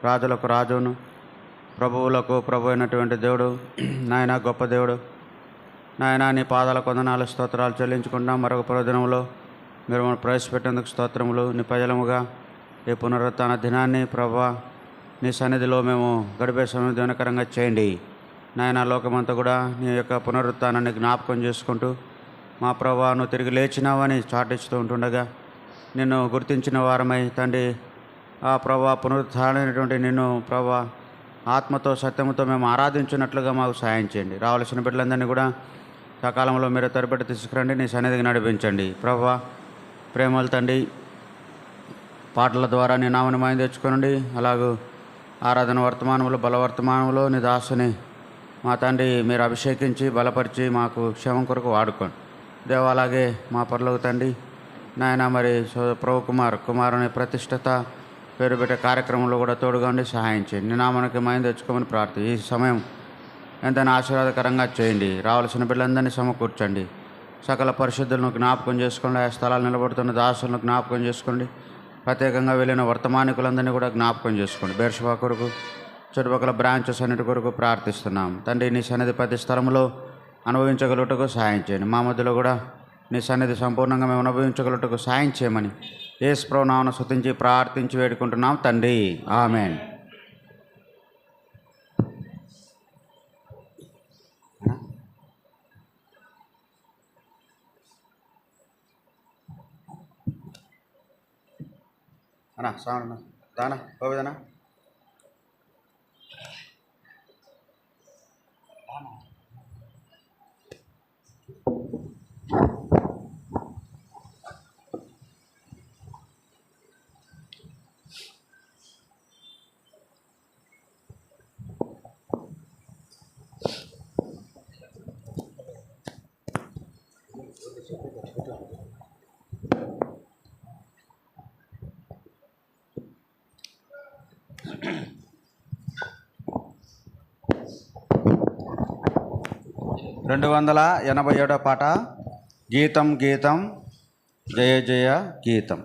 రాజులకు రాజును, ప్రభువులకు ప్రభు అయినటువంటి దేవుడు, నాయన గొప్ప దేవుడు, నాయన నీ పాదాల కొందనాలు స్తోత్రాలు చెల్లించుకుంటున్నాం. మరొక ప్రయోజనంలో మీరు మనం ప్రవేశపెట్టేందుకు స్తోత్రములు. నీ ప్రజలముగా ఈ పునరుత్థాన దినాన్ని ప్రభువా నీ సన్నిధిలో మేము గడిపే సమయం దినకరంగా చేయండి. నాయన లోకమంతా కూడా నీ యొక్క పునరుత్థానాన్ని జ్ఞాపకం చేసుకుంటూ మా ప్రభువా నువ్వు తిరిగి లేచినావని చాటిస్తూ ఉంటుండగా నిన్ను గుర్తించిన వారమై తండ్రి ఆ ప్రభువా పునరుత్థానమైనటువంటి నిన్ను ప్రభువా ఆత్మతో సత్యముతో మేము ఆరాధించినట్లుగా మాకు సాయం చేయండి. రావాల్సిన బిడ్డలందరినీ కూడా సకాలంలో మీరు తరబెట్టి తీసుకురండి, నీ సన్నిధికి నడిపించండి. ప్రభువా ప్రేమలు తండ్రి, పాటల ద్వారా నీ నామని మాయం తెచ్చుకోనండి. అలాగూ ఆరాధన వర్తమానములు బలవర్తమానములు నీ దాసుని మా తండ్రి మీరు అభిషేకించి బలపరిచి మాకు క్షేమం కొరకు వాడుకోండి. దేవా అలాగే మా పరలోక తండ్రి నాయన మరి ప్రభు కుమారుని ప్రతిష్టత పేరు పెట్టే కార్యక్రమంలో కూడా తోడుగా ఉండి సహాయం చేయండి. నీ నామానికి మాయం తెచ్చుకోమని ప్రార్థన. ఈ సమయం ఎంతైనా ఆశీర్వాదకరంగా చేయండి. రావాల్సిన బిడ్డలందరినీ సమకూర్చండి. సకల పరిశుద్ధులను జ్ఞాపకం చేసుకోండి. ఆ స్థలాలు నిలబడుతున్న దాసులను జ్ఞాపకం చేసుకోండి. ప్రత్యేకంగా వెళ్ళిన వర్తమానికులందరినీ కూడా జ్ఞాపకం చేసుకోండి. బేర్షబా కొరకు చుట్టుపక్కల బ్రాంచెస్ అన్నిటి కొరకు ప్రార్థిస్తున్నాం. తండ్రి నీ సన్నిధి ప్రతి స్థలంలో అనుభవించగలుగుటకు సాయం చేయండి. మా మధ్యలో కూడా నీ సన్నిధి సంపూర్ణంగా మేము అనుభవించగలుగుటకు సాయం చేయమని యేసు ప్రభువు నామమున స్తుతించి ప్రార్థించి వేడుకుంటున్నాం తండ్రి, ఆమేన్. అన్నా సావన్న దానా పోవేదనా రెండు 287 పాట. గీతం గీతం జయ జయ గీతం.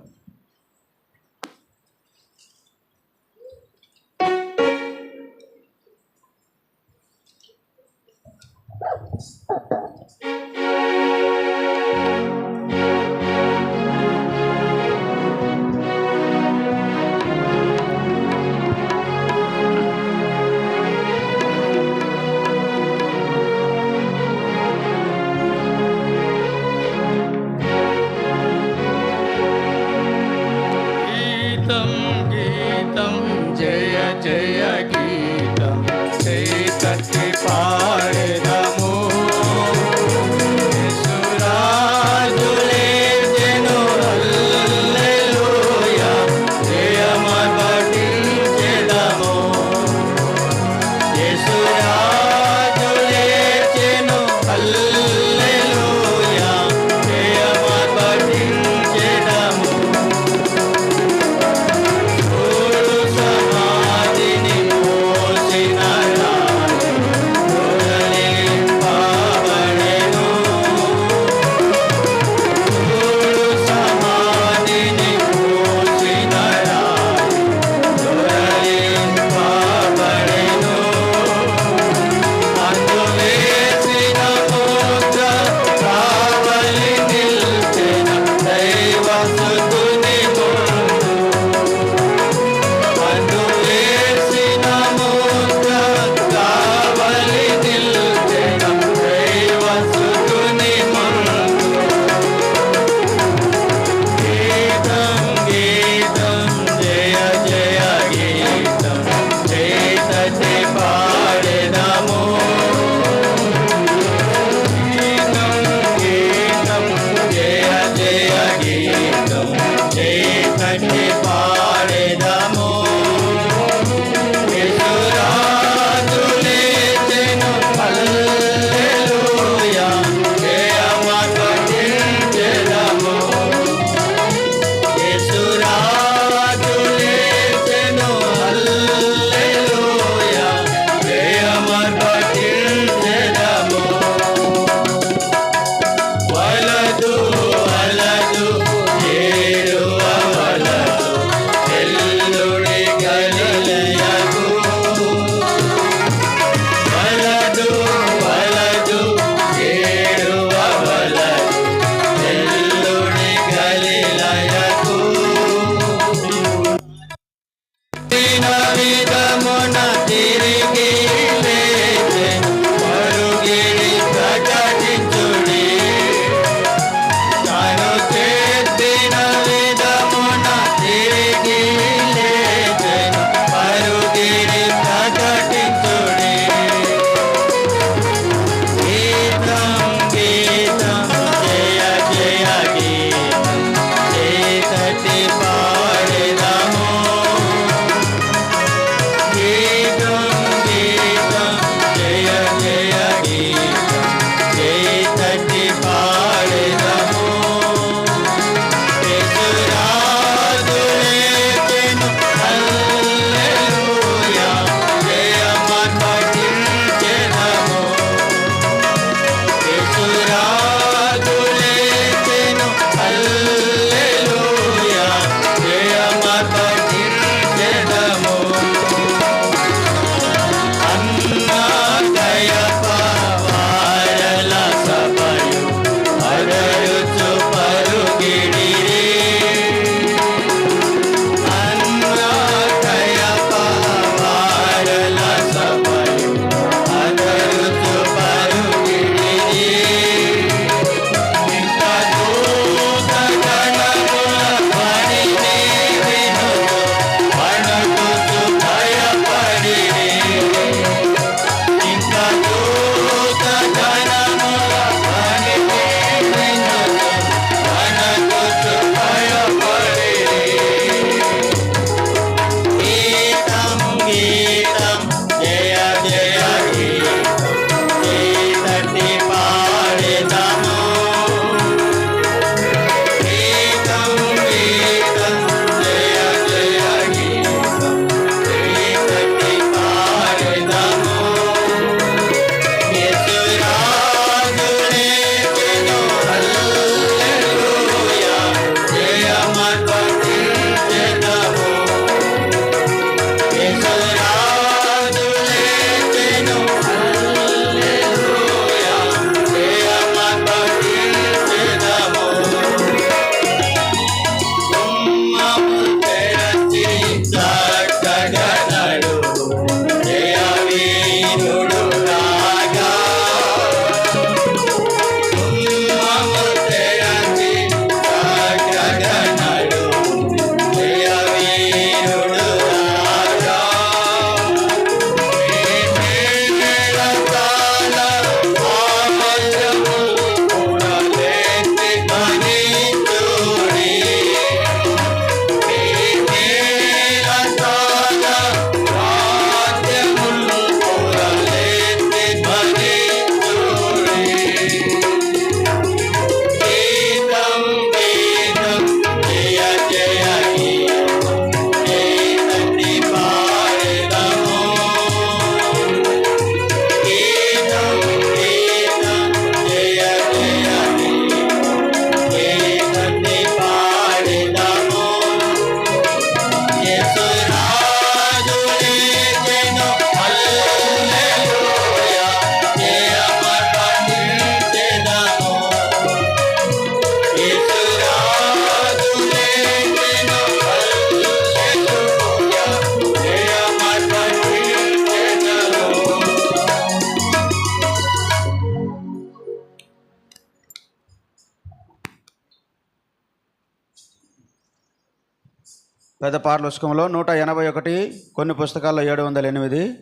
పెద్ద పాఠ్యపుస్తకంలో 181, కొన్ని పుస్తకాల్లో 708,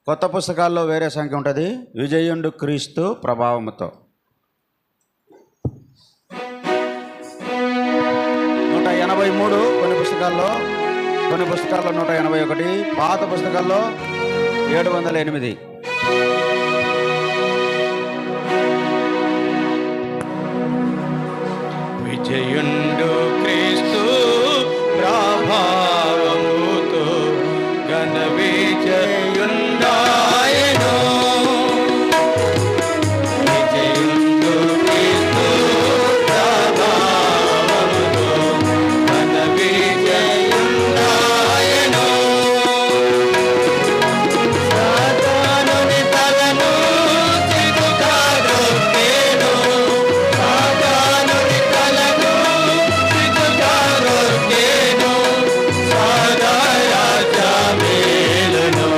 కొత్త పుస్తకాల్లో వేరే సంఖ్య ఉంటుంది. విజయుండు క్రీస్తు ప్రభావముతో 183, కొన్ని పుస్తకాల్లో 181, పాత పుస్తకాల్లో 708. విజయుండు క్రీస్తు ప్రభావముతో ఘన విజయుండాయను. విజయుండు క్రీస్తు ప్రభావముతో ఘన విజయుండాయను. సాతానుని తలను చిగుగారొక్కెను. సాతానుని తలను చిగుగారొక్కెను. సదా రాజా మేలును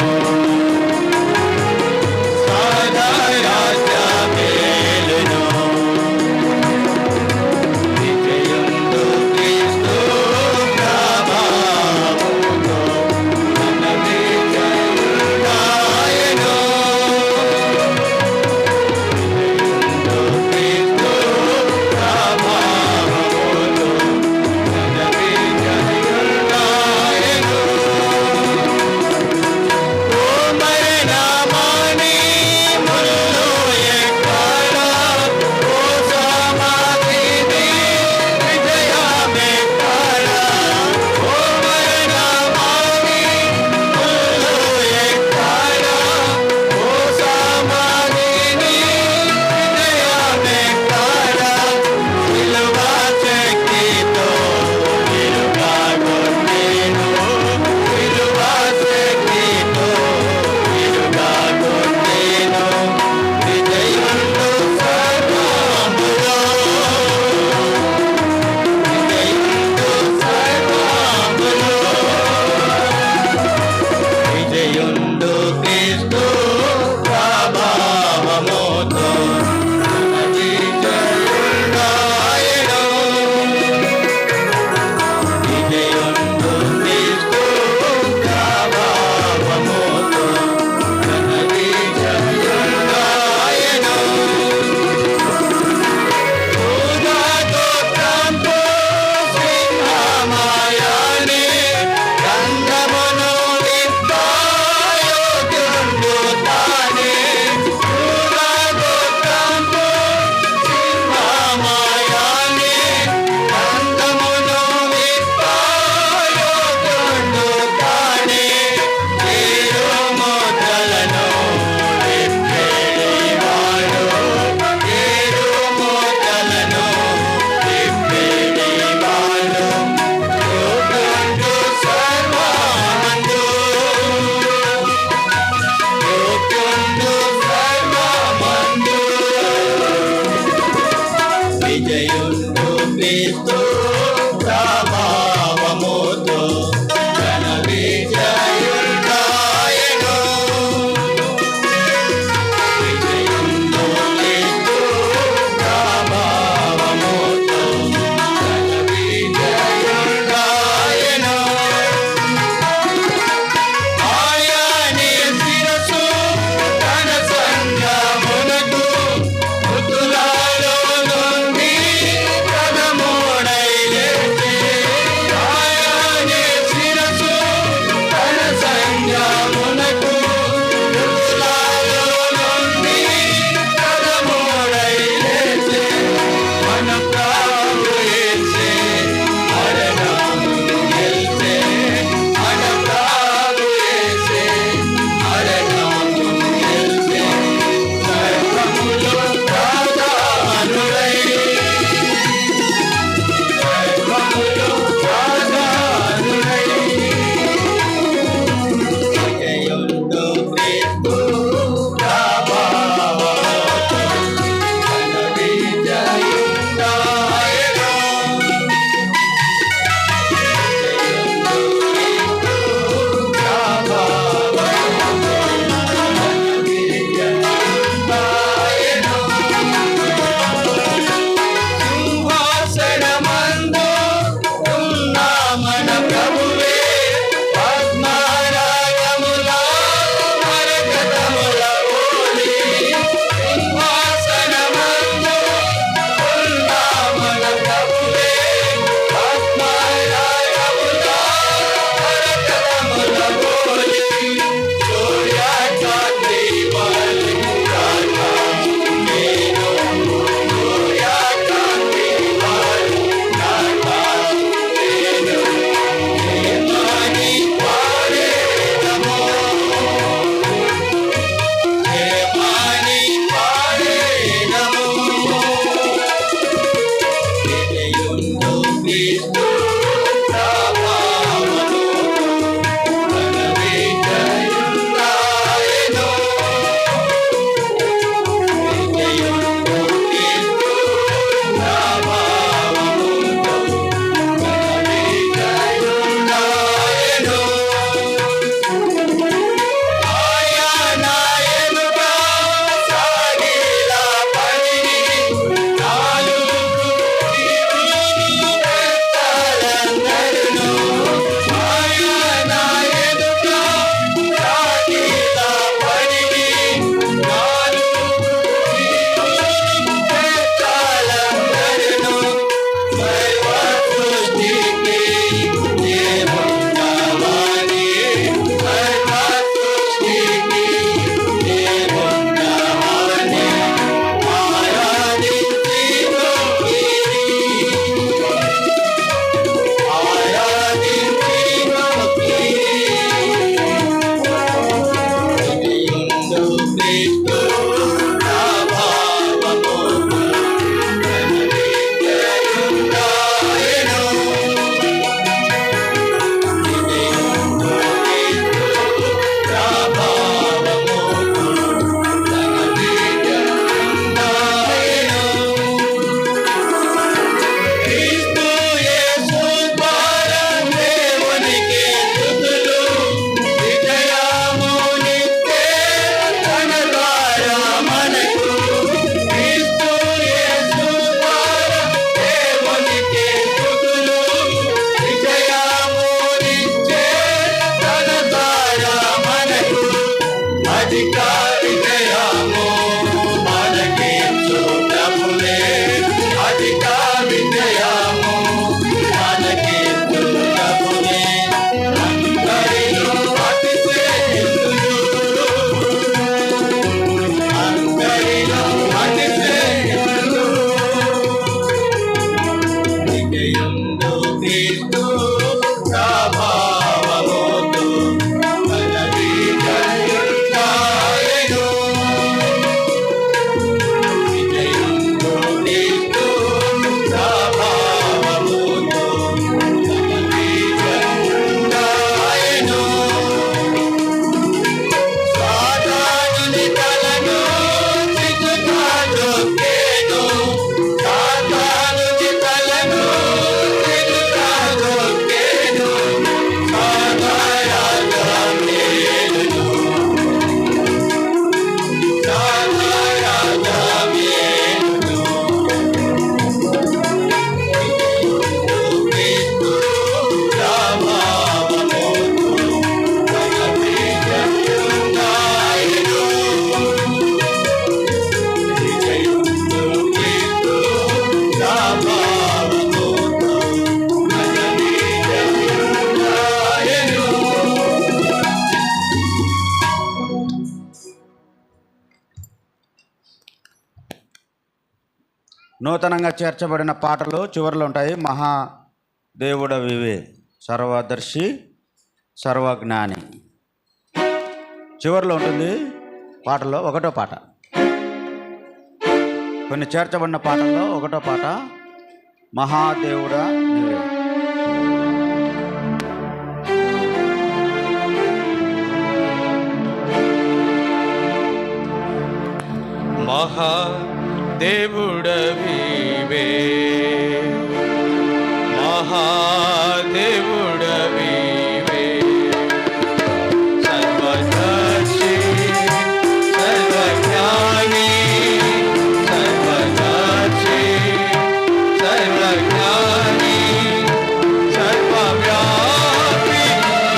నూతనంగా చేర్చబడిన పాటలు చివరిలో ఉంటాయి. మహాదేవుడవివే, సర్వదర్శి, సర్వజ్ఞాని చివరిలో ఉంటుంది. పాటల్లో ఒకటో పాట, కొన్ని చేర్చబడిన పాటల్లో ఒకటో పాట మహాదేవుడా నీవే. మహాదేవుడవివే, మహాదేవుడవివే, సర్వదర్శి, సర్వజ్ఞాని, సర్వదర్శి, సర్వజ్ఞాని, సర్వవ్యాపి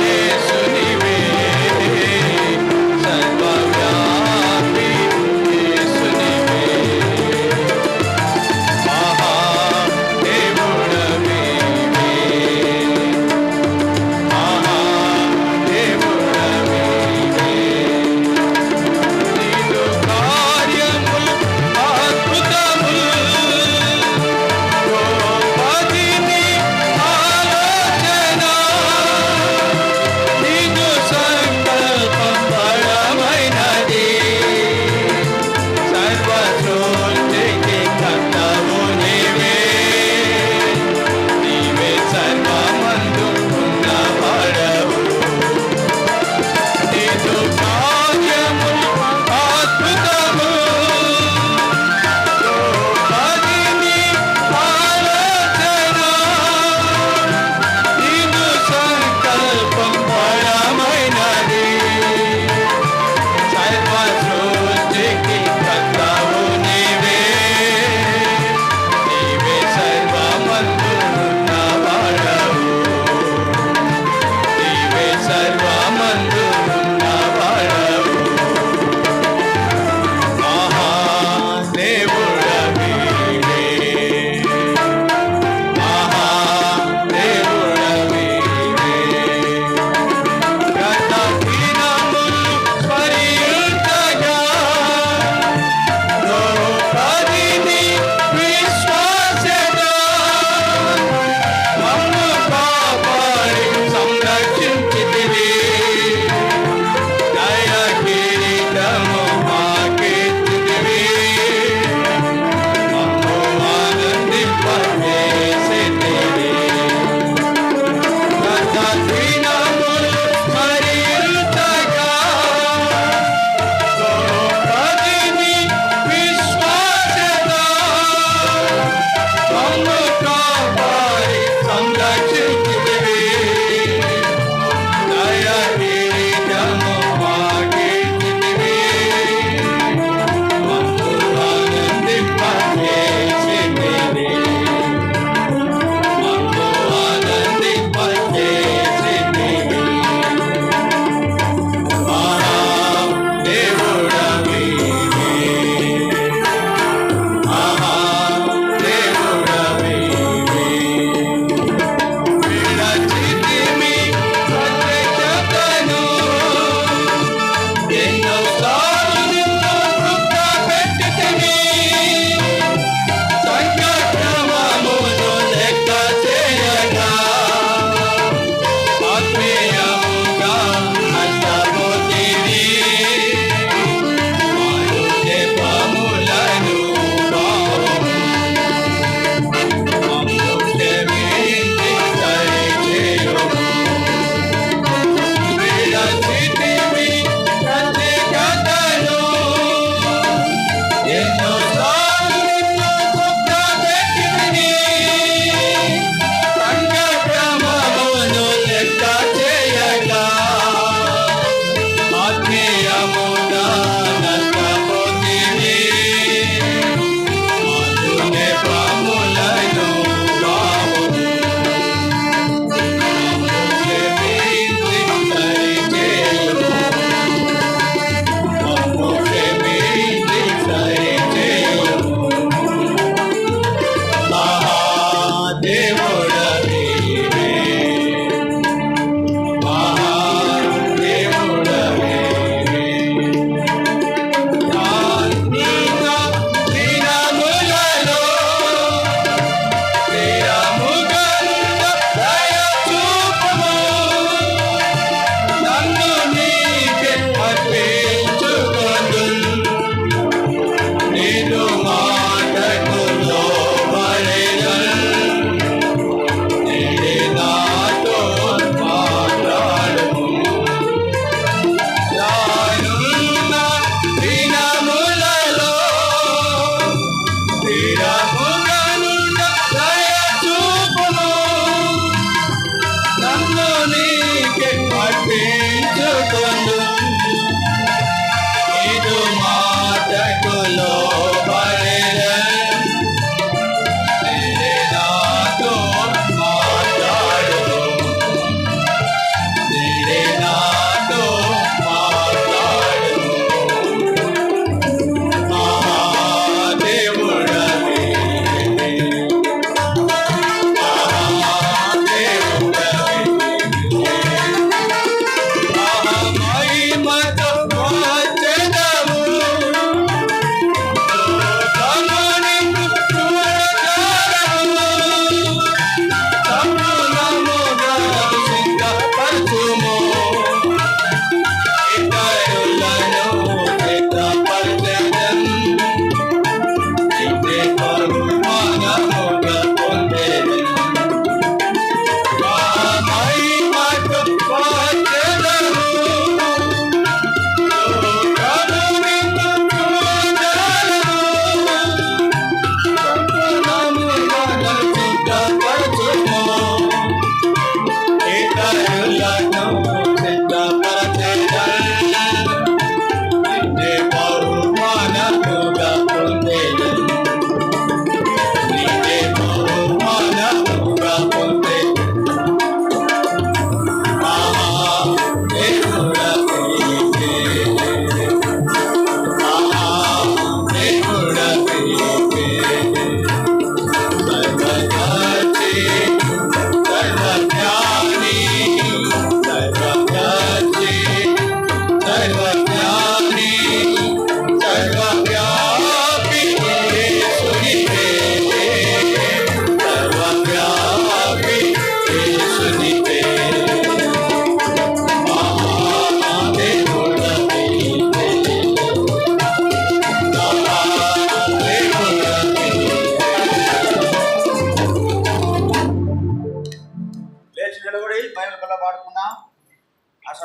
యేసునివే, సర్వవ్యాపి యేసునివే. మహాదేవుడవివే,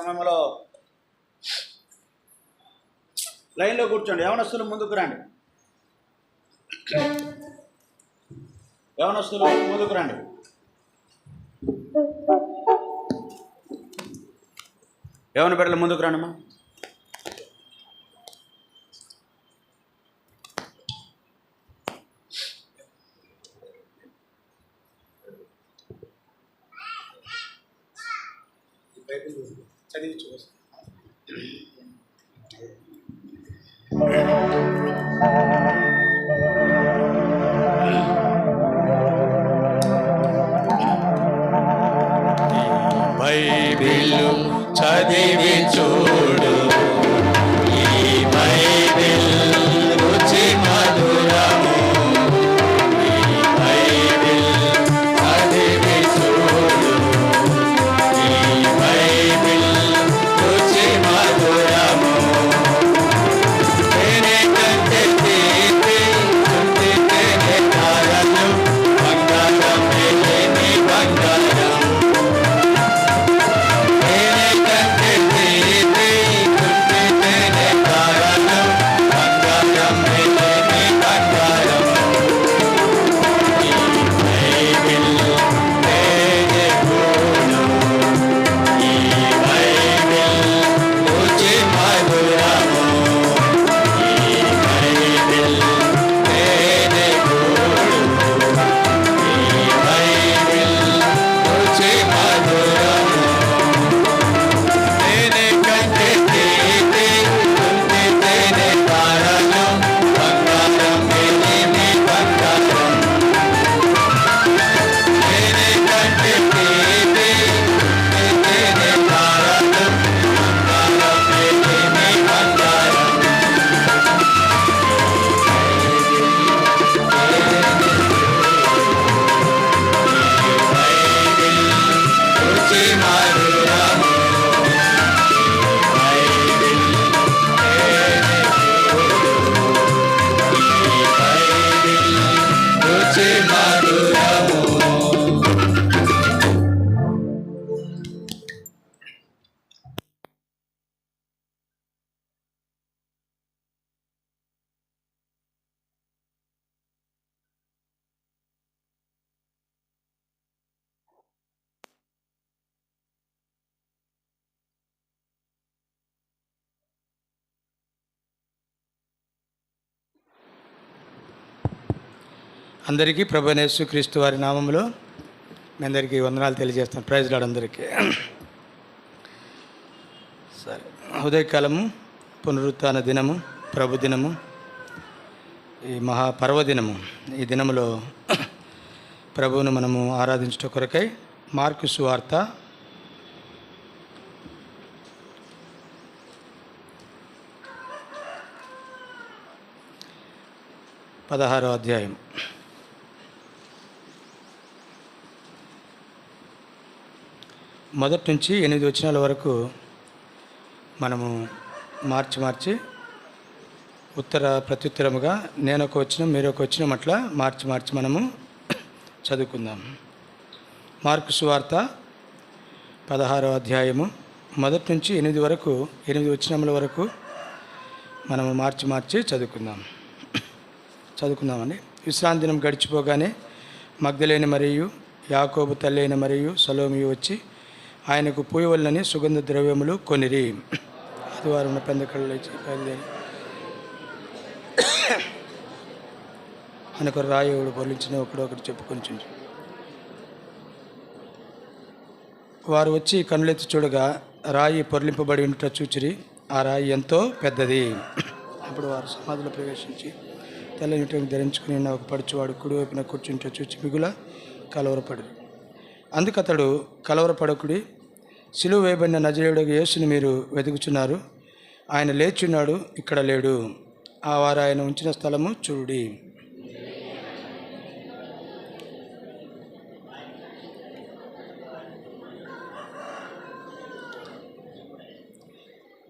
సమయంలో లైన్లో కూర్చోండి. యవనస్తులు ముందుకు రండి. యవనస్తులు ముందుకు రండి. యవన బిడ్డలు ముందుకు రండి అమ్మా. చదివి చూసి బైబిలు చదివి చూడు, ఈ బైబిల్ రుచి మధురము. ఈ బైబిల్ చదివి చూడు, ఈ బైబిల్ రుచి మధురము. తేనె కంటే తీపి, శుద్ధి తేనె ధారలు, బంగారం లేని బంగారం. అందరికీ ప్రభు అయిన యేసుక్రీస్తు వారి నామములో మీ అందరికీ వందనాలు తెలియజేస్తాను. ప్రైజ్ లార్డ్ అందరికీ. సరే, ఉదయకాలము, పునరుత్థాన దినము, ప్రభు దినము, ఈ మహాపర్వదినము. ఈ దినములో ప్రభువును మనము ఆరాధించట కొరకై మార్కు సువార్త 16వ అధ్యాయం. మొదటి నుంచి 8 వచనాల వరకు మనము మార్చి ప్రత్యుత్తరముగా నేను ఒక వచనం మీరు ఒక వచనం అట్లా మార్చి మనము చదువుకుందాం. మార్కు సువార్త 16వ అధ్యాయము మొదటి నుంచి 8 వరకు 8 వచనముల వరకు మనము మార్చి చదువుకుందామండి. విశ్రాంతి దినం గడిచిపోగానే మగ్దలేని మరియు యాకోబు తల్లి అయిన మరియు సలోమి వచ్చి ఆయనకు పూయవలనని సుగంధ ద్రవ్యములు కొనిరి. ఆదివారం పెందకళ్ళు లేచి బయలుదేరి మనకు రాయి ఒకడు పొలించిన ఒకటి చెప్పుకొని వారు వచ్చి కన్నులెత్తి చూడగా రాయి పొర్లింపబడి ఉంట చూచిరి. ఆ రాయి ఎంతో పెద్దది. అప్పుడు వారు సమాధిలో ప్రవేశించి తెల్లని ధరించుకుని ఒక పడుచువాడు కుడివైపున కూర్చుంటే చూచి మిగుల కలవరపడు. అందుకతడు కలవరపడకుడి, సిలువ వేయబడిన నజరేయుడగు యేసుని మీరు వెతుకుచున్నారు, ఆయన లేచున్నాడు, ఇక్కడ లేడు. ఆ వారు ఆయన ఉంచిన స్థలము చూడి.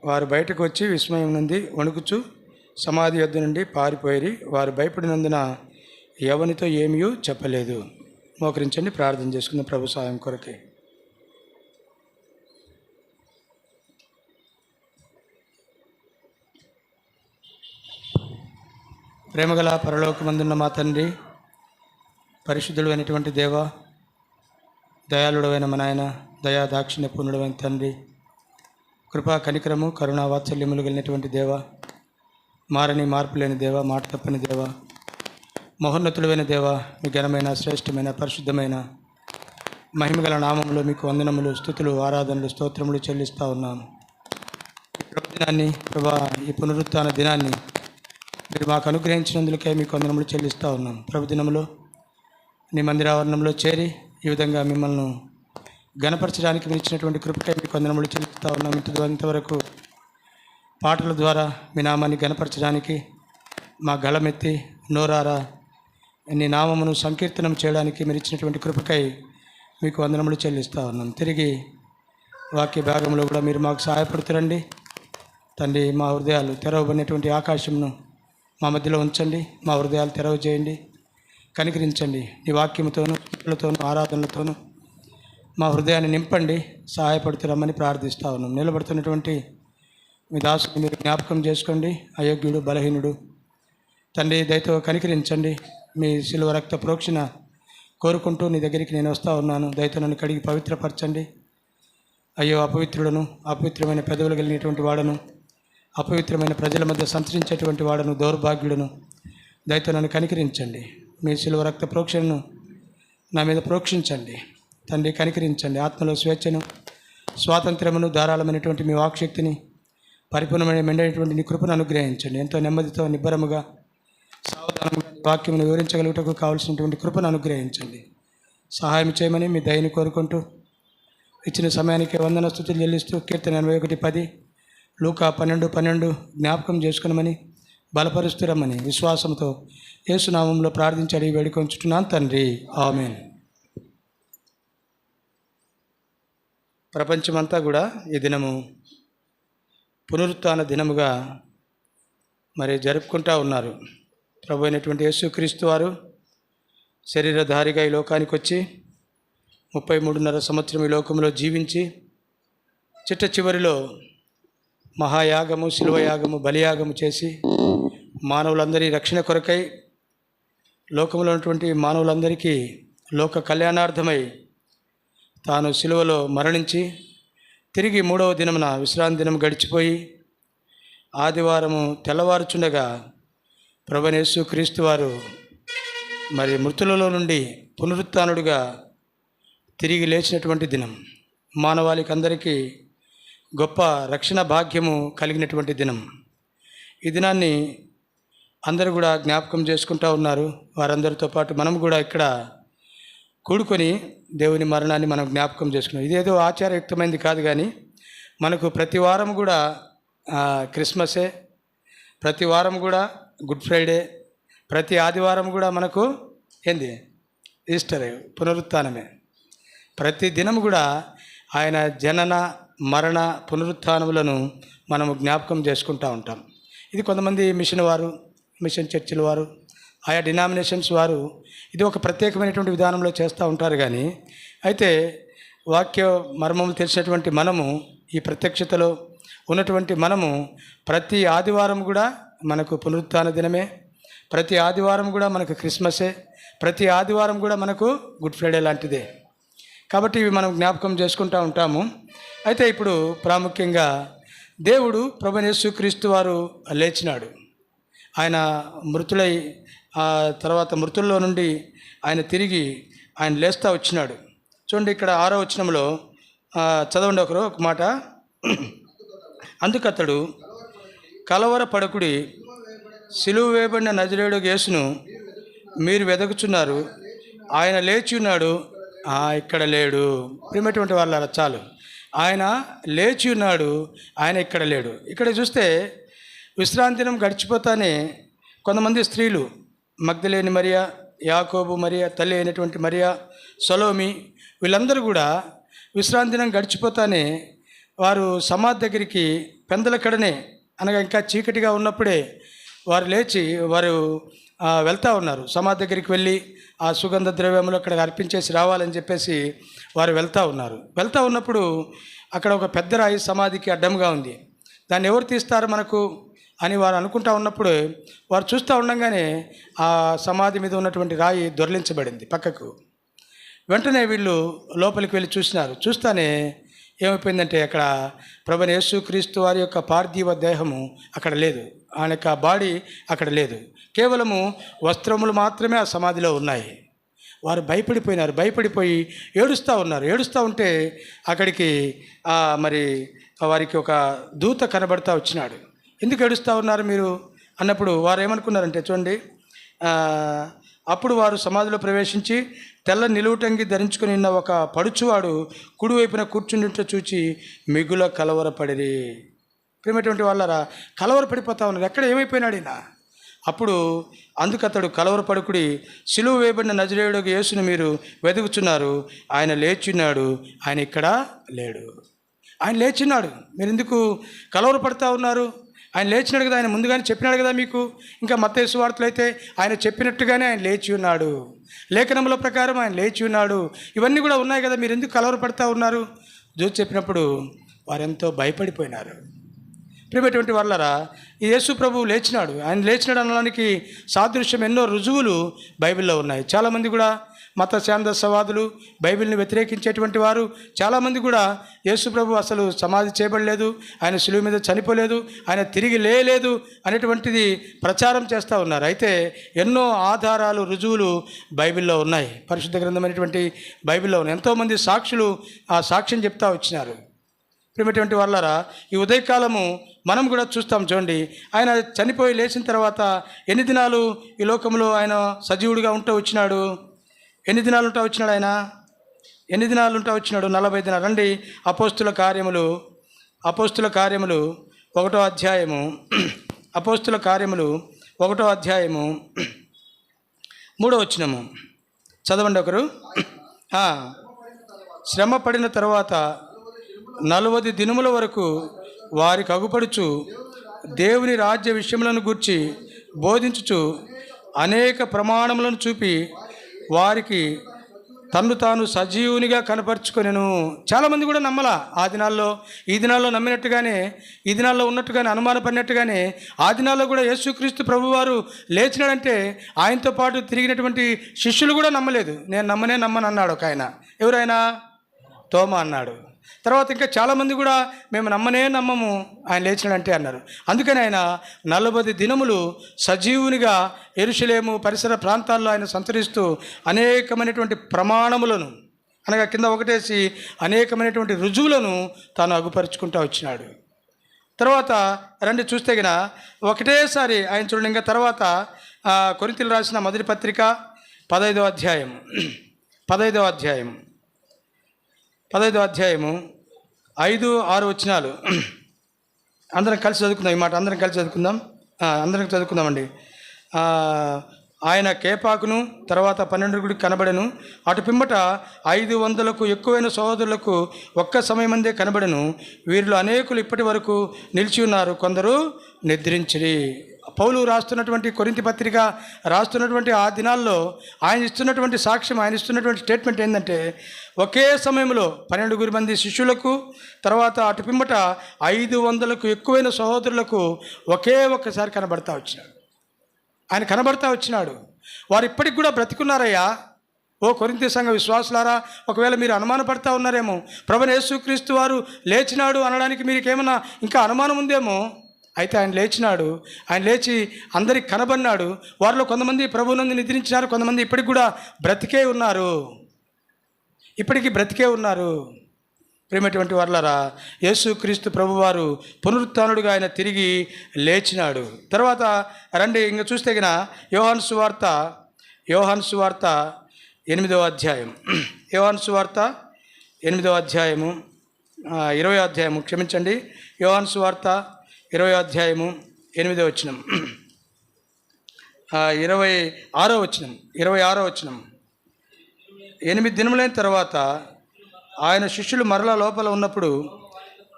వారు బయటకు వచ్చి విస్మయం నుండి వణుకుచు సమాధి యొద్ద నుండి పారిపోయి వారు భయపడినందున ఎవరితో ఏమీ చెప్పలేదు. మోకరించండి, ప్రార్థన చేసుకున్న ప్రభు సాయం కొరకే. ప్రేమగల పరలోకమందున్న మా తండ్రి, పరిశుద్ధుడు అయినటువంటి దేవ, దయాళుడైన మా నాయన, దయా దాక్షిణ్య పూర్ణుడైన తండ్రి, కృపా కనికరము కరుణా వాత్సల్యములు కలిగినటువంటి దేవ, మారని మార్పు లేని దేవ, మాట తప్పని దేవ, మహోన్నతుడైన దేవ, మీ ఘనమైన శ్రేష్టమైన పరిశుద్ధమైన మహిమగల నామములో మీకు వందనములు, స్తుతులు, ఆరాధనలు, స్తోత్రములు చెల్లిస్తూ ఉన్నాము. ఈ ప్రభుదినాన్ని, ప్రభా, ఈ పునరుత్థాన దినాన్ని మీరు మాకు అనుగ్రహించినందులకై మీకు వందనములు చెల్లిస్తూ ఉన్నాం. ప్రభుదినములో నీ మందిరావరణంలో చేరి ఈ విధంగా మిమ్మల్ని గణపరచడానికి మీరు ఇచ్చినటువంటి కృపకై మీకు వందనములు చెల్లిస్తూ ఉన్నాం. ఇంతవరకు పాటల ద్వారా మీ నామాన్ని గణపరచడానికి మా గళమెత్తి నోరారా నీ నామమును సంకీర్తనం చేయడానికి మీరు ఇచ్చినటువంటి కృపకై మీకు వందనములు చెల్లిస్తూ ఉన్నాం. తిరిగి వాక్య భాగంలో కూడా మీరు మాకు సహాయపడుతురండి తండ్రి. మా హృదయాలు తెరవబడినటువంటి ఆకాశంను మా మధ్యలో ఉంచండి, మా హృదయాలు తెరవ చేయండి, కనికరించండి. నీ వాక్యముతోనూ స్థుతులతోనూ ఆరాధనలతోనూ మా హృదయాన్ని నింపండి, సహాయపడుతురమ్మని ప్రార్థిస్తూ ఉన్నాం. నిలబడుతున్నటువంటి మీ దాసుని మీరు జ్ఞాపకం చేసుకోండి. అయోగ్యుడు, బలహీనుడు తండ్రి, దయతో కనికరించండి. మీ శిలువ రక్త ప్రోక్షణ కోరుకుంటూ నీ దగ్గరికి నేను వస్తూ ఉన్నాను. దయతో నన్ను కడిగి పవిత్రపరచండి. అయ్యో అపవిత్రులను, అపవిత్రమైన పెదవులు కలిగినటువంటి వాడను, అపవిత్రమైన ప్రజల మధ్య సంచరించేటువంటి వాడను, దౌర్భాగ్యులను దయతో నన్ను కనికరించండి. మీ శిలువ రక్త ప్రోక్షణను నా మీద ప్రోక్షించండి తండ్రి, కనికరించండి. ఆత్మలో స్వేచ్ఛను, స్వాతంత్రమును, ధారాళమైనటువంటి మీ వాక్శక్తిని, పరిపూర్ణమైన మెండైనటువంటి నీ కృపను అనుగ్రహించండి. ఎంతో నెమ్మదితో, నిబ్బరముగా, సావధానముగా వాక్యమును వివరించగలుగుటకు కావలసినటువంటి కృపను అనుగ్రహించండి. సహాయం చేయమని మీ దయని కోరుకుంటూ ఇచ్చిన సమయానికి వందన స్తుతులు చెల్లిస్తూ కీర్తన 81:10, లూకా 12:12 జ్ఞాపకం చేసుకునమని, బలపరుస్తురమ్మని విశ్వాసంతో యేసునామంలో ప్రార్థించి అడిగి వేడుకొంచుతున్నాను తండ్రి, ఆమేన్. ప్రపంచమంతా కూడా ఈ దినము పునరుత్థాన దినముగా మరి జరుపుకుంటూ ఉన్నారు. ప్రభు అయినటువంటి యేసుక్రీస్తు వారు శరీరధారిగా ఈ లోకానికి వచ్చి 33.5 సంవత్సరం ఈ లోకంలో జీవించి చిట్ట చివరిలో మహాయాగము, శిలువయాగము, బలియాగము చేసి మానవులందరి రక్షణ కొరకై, లోకంలో ఉన్నటువంటి మానవులందరికీ లోక కళ్యాణార్థమై తాను శిలువలో మరణించి తిరిగి 3వ దినమున విశ్రాంతి దినం గడిచిపోయి ఆదివారము తెల్లవారుచుండగా ప్రభువైన యేసుక్రీస్తు వారు మరి మృతులలో నుండి పునరుత్థానుడిగా తిరిగి లేచినటువంటి దినం, మానవాళికి అందరికీ గొప్ప రక్షణ భాగ్యము కలిగినటువంటి దినం. ఈ దినాన్ని అందరూ కూడా జ్ఞాపకం చేసుకుంటూ ఉన్నారు. వారందరితో పాటు మనం కూడా ఇక్కడ కూడుకొని దేవుని మరణాన్ని మనం జ్ఞాపకం చేసుకున్నాం. ఇదేదో ఆచారయుక్తమైనది కాదు, కానీ మనకు ప్రతి వారం కూడా క్రిస్మసే, ప్రతి వారం కూడా గుడ్ ఫ్రైడే, ప్రతి ఆదివారం కూడా మనకు ఏంది ఈస్టరే, పునరుత్థానమే. ప్రతి దినం కూడా ఆయన జనన, మరణ, పునరుత్థానములను మనము జ్ఞాపకం చేసుకుంటూ ఉంటాం. ఇది కొంతమంది మిషన్ వారు, మిషన్ చర్చిల వారు, ఆయా డినామినేషన్స్ వారు ఇది ఒక ప్రత్యేకమైనటువంటి విధానంలో చేస్తూ ఉంటారు. కానీ అయితే వాక్య మర్మములు తెలిసినటువంటి మనము, ఈ ప్రత్యక్షతలో ఉన్నటువంటి మనము ప్రతి ఆదివారం కూడా మనకు పునరుత్థాన దినమే, ప్రతి ఆదివారం కూడా మనకు క్రిస్మసే, ప్రతి ఆదివారం కూడా మనకు గుడ్ ఫ్రైడే లాంటిదే. కాబట్టి ఇవి మనం జ్ఞాపకం చేసుకుంటూ ఉంటాము. అయితే ఇప్పుడు ప్రాముఖ్యంగా దేవుడు ప్రభువైన యేసుక్రీస్తు వారు లేచినాడు. ఆయన మృతులై తర్వాత మృతుల్లో నుండి ఆయన తిరిగి ఆయన లేస్తూ వచ్చినాడు. చూడండి, ఇక్కడ 6వ వచనంలో చదవండి ఒక మాట. అందుకతడు కలవరపడకుడి, సిలువ వేయబడిన నజరేయుడు యేసును మీరు వెదకుచున్నారు, ఆయన లేచి ఉన్నాడు, ఇక్కడ లేడు. ప్రియమైనటువంటి వాళ్ళ చాలు, ఆయన లేచి ఉన్నాడు, ఆయన ఇక్కడ లేడు. ఇక్కడ చూస్తే విశ్రాంతి దినం గడిచిపోతానే కొంతమంది స్త్రీలు, మగ్దలేని మరియా, యాకోబు మరియా, తల్లి అయినటువంటి మరియా, సొలోమి, వీళ్ళందరూ కూడా విశ్రాంతి దినం గడిచిపోతానే వారు సమాధి దగ్గరికి పెందలకడనే, అనగా ఇంకా చీకటిగా ఉన్నప్పుడే వారు లేచి వారు వెళ్తూ ఉన్నారు. సమాధి దగ్గరికి వెళ్ళి ఆ సుగంధ ద్రవ్యములు అక్కడ అర్పించేసి రావాలని చెప్పేసి వారు వెళ్తూ ఉన్నారు. వెళ్తూ ఉన్నప్పుడు అక్కడ ఒక పెద్ద రాయి సమాధికి అడ్డంగా ఉంది. దాన్ని ఎవరు తీస్తారు? మనకు అని వారు అనుకుంటా ఉన్నప్పుడు వారు చూస్తూ ఉండగానే ఆ సమాధి మీద ఉన్నటువంటి రాయి దొర్లించబడింది పక్కకు. వెంటనే వీళ్ళు లోపలికి వెళ్ళి చూసినారు. చూస్తానే ఏమైపోయిందంటే అక్కడ ప్రభువైన యేసుక్రీస్తు వారి యొక్క పార్థివ దేహము అక్కడ లేదు, ఆయన యొక్క బాడీ అక్కడ లేదు. కేవలము వస్త్రములు మాత్రమే ఆ సమాధిలో ఉన్నాయి. వారు భయపడిపోయినారు, భయపడిపోయి ఏడుస్తూ ఉన్నారు. ఏడుస్తూ ఉంటే అక్కడికి మరి వారికి ఒక దూత కనబడతా వచ్చినాడు. ఎందుకు ఏడుస్తూ ఉన్నారు మీరు అన్నప్పుడు వారు ఏమనుకున్నారంటే చూడండి, అప్పుడు వారు సమాధిలో ప్రవేశించి తెల్ల నిలువుటంగి ధరించుకుని ఉన్న ఒక పడుచువాడు కుడివైపున కూర్చుండితో చూచి మిగుల కలవరపడిరి. ప్రేమటువంటి వాళ్ళరా, కలవరపడిపోతా ఉన్నారు. ఎక్కడ ఏమైపోయినాడు ఈయన? అప్పుడు అందుకతడు కలవరపడుకుడి, సిలువ వేయబడిన నజరేయుడు యేసుని మీరు వెతుకుచున్నారు, ఆయన లేచున్నాడు, ఆయన ఇక్కడ లేడు. ఆయన లేచున్నాడు, మీరు ఎందుకు కలవరపడతా ఉన్నారు? ఆయన లేచినాడు కదా, ఆయన ముందుగానే చెప్పినాడు కదా మీకు. ఇంకా మత్తయి సువార్తలో అయితే ఆయన చెప్పినట్టుగానే ఆయన లేచి ఉన్నాడు, లేఖనముల ప్రకారం ఆయన లేచి ఉన్నాడు, ఇవన్నీ కూడా ఉన్నాయి కదా, మీరు ఎందుకు కలవరపడతా ఉన్నారు? జోసి చెప్పినప్పుడు వారెంతో భయపడిపోయినారు. ప్రియమైనటువంటి వాళ్ళరా, ఈ యేసు ప్రభువు లేచినాడు, ఆయన లేచినాడు అనడానికి సాదృశ్యం ఎన్నో రుజువులు బైబిల్లో ఉన్నాయి. చాలామంది కూడా మత శాంతసవాదులు, బైబిల్ని వ్యతిరేకించేటువంటి వారు చాలామంది కూడా యేసు ప్రభు అసలు సమాధి చేయబడలేదు, ఆయన శిలువ మీద చనిపోలేదు, ఆయన తిరిగి లేలేదు అనేటువంటిది ప్రచారం చేస్తూ ఉన్నారు. అయితే ఎన్నో ఆధారాలు, రుజువులు బైబిల్లో ఉన్నాయి, పరిశుద్ధ గ్రంథమైనటువంటి బైబిల్లో ఉన్నాయి. ఎంతోమంది సాక్షులు ఆ సాక్ష్యం చెప్తా వచ్చినారు. ప్రియమైనటువంటి వాళ్ళరా, ఈ ఉదయకాలము మనం కూడా చూస్తాం. చూడండి, ఆయన చనిపోయి లేచిన తర్వాత ఎన్ని దినాలు ఈ లోకంలో ఆయన సజీవుడిగా ఉంటూ వచ్చినాడు? ఎన్ని దినాలు ఉంటా వచ్చినాడు ఆయన? ఎన్ని దినాలు ఉంటా వచ్చినాడు? 40 దినాలు. రండి, అపోస్తుల కార్యములు 1వ అధ్యాయము, అపోస్తుల కార్యములు 1వ అధ్యాయము 3వ వచనము చదవండి ఒకరు. శ్రమ పడిన తర్వాత 40 దినముల వరకు వారికి అగుపడుచు దేవుని రాజ్య విషయములను గూర్చి బోధించుచు అనేక ప్రమాణములను చూపి వారికి తన్ను తాను సజీవునిగా కనపరుచుకొనెను. చాలామంది కూడా నమ్మలా. ఆ దినాల్లో ఈ దినాల్లో నమ్మినట్టుగానే, ఈ దినాల్లో ఉన్నట్టుగానే, అనుమానపడినట్టుగానే ఆ దినాల్లో కూడా యేసుక్రీస్తు ప్రభువారు లేచినాడంటే ఆయనతో పాటు తిరిగినటువంటి శిష్యులు కూడా నమ్మలేదు. నేను నమ్మను అన్నాడు ఒక ఆయన. ఎవరైనా? తోమా అన్నాడు. తర్వాత ఇంకా చాలామంది కూడా మేము నమ్మము ఆయన లేచినాడంటే అన్నారు. అందుకని ఆయన 40 దినములు సజీవునిగా యెరూషలేము పరిసర ప్రాంతాల్లో ఆయన సంచరిస్తూ అనేకమైనటువంటి ప్రమాణములను, అనగా కింద ఒకటేసి అనేకమైనటువంటి రుజువులను తాను అగుపరుచుకుంటూ వచ్చినాడు. తర్వాత రండి చూస్తే గిన ఒకటేసారి ఆయన చూడండి. ఇంకా తర్వాత కొరింథీయులకు రాసిన మొదటి పత్రిక 15వ అధ్యాయము 5-6 వచనాలు అందరం కలిసి చదువుకుందాం. ఈ మాట అందరం కలిసి చదువుకుందామండి. ఆయన కేపాకును తర్వాత 12 కనబడెను. అటు పిమ్మట 500కు ఎక్కువైన సహోదరులకు ఒక్క సమయమందే కనబడెను. వీరిలో అనేకులు ఇప్పటి వరకు నిలిచి ఉన్నారు, కొందరు నిద్రించిరి. పౌలు రాస్తున్నటువంటి కొరింథీ పత్రిక రాస్తున్నటువంటి ఆ దినాల్లో ఆయన ఇస్తున్నటువంటి సాక్ష్యం, ఆయన ఇస్తున్నటువంటి స్టేట్మెంట్ ఏంటంటే, ఒకే సమయంలో 12 మంది శిష్యులకు, తర్వాత అటు పిమ్మట 500కు ఎక్కువైన సహోదరులకు ఒక్కసారి కనబడతా వచ్చినాడు. ఆయన కనబడతా వచ్చినాడు. వారు ఇప్పటికి కూడా బ్రతికున్నారయ్యా. ఓ కొరింథీ సంఘ విశ్వాసులారా, ఒకవేళ మీరు అనుమానపడతా ఉన్నారేమో, ప్రభువైన యేసుక్రీస్తు వారు లేచినాడు అనడానికి మీకేమన్నా ఇంకా అనుమానం ఉందేమో. అయితే ఆయన లేచినాడు, ఆయన లేచి అందరికి కనబడినాడు. వారిలో కొంతమంది ప్రభువునందు నిద్రించినారు, కొంతమంది ఇప్పటికి కూడా బ్రతికే ఉన్నారు. ప్రియమైనటువంటి వాళ్ళారా, యేసుక్రీస్తు ప్రభువారు పునరుత్థానుడిగా ఆయన తిరిగి లేచినాడు. తర్వాత రండి ఇంకా చూస్తే గిన యోహాను సువార్త 8వ అధ్యాయం, యోహాను సువార్త 8వ అధ్యాయము 20వ అధ్యాయము, క్షమించండి, యోహాను సువార్త 20వ అధ్యాయము 8వ వచనం, 26వ వచనం. 8 దినములైన తర్వాత ఆయన శిష్యులు మరలా లోపల ఉన్నప్పుడు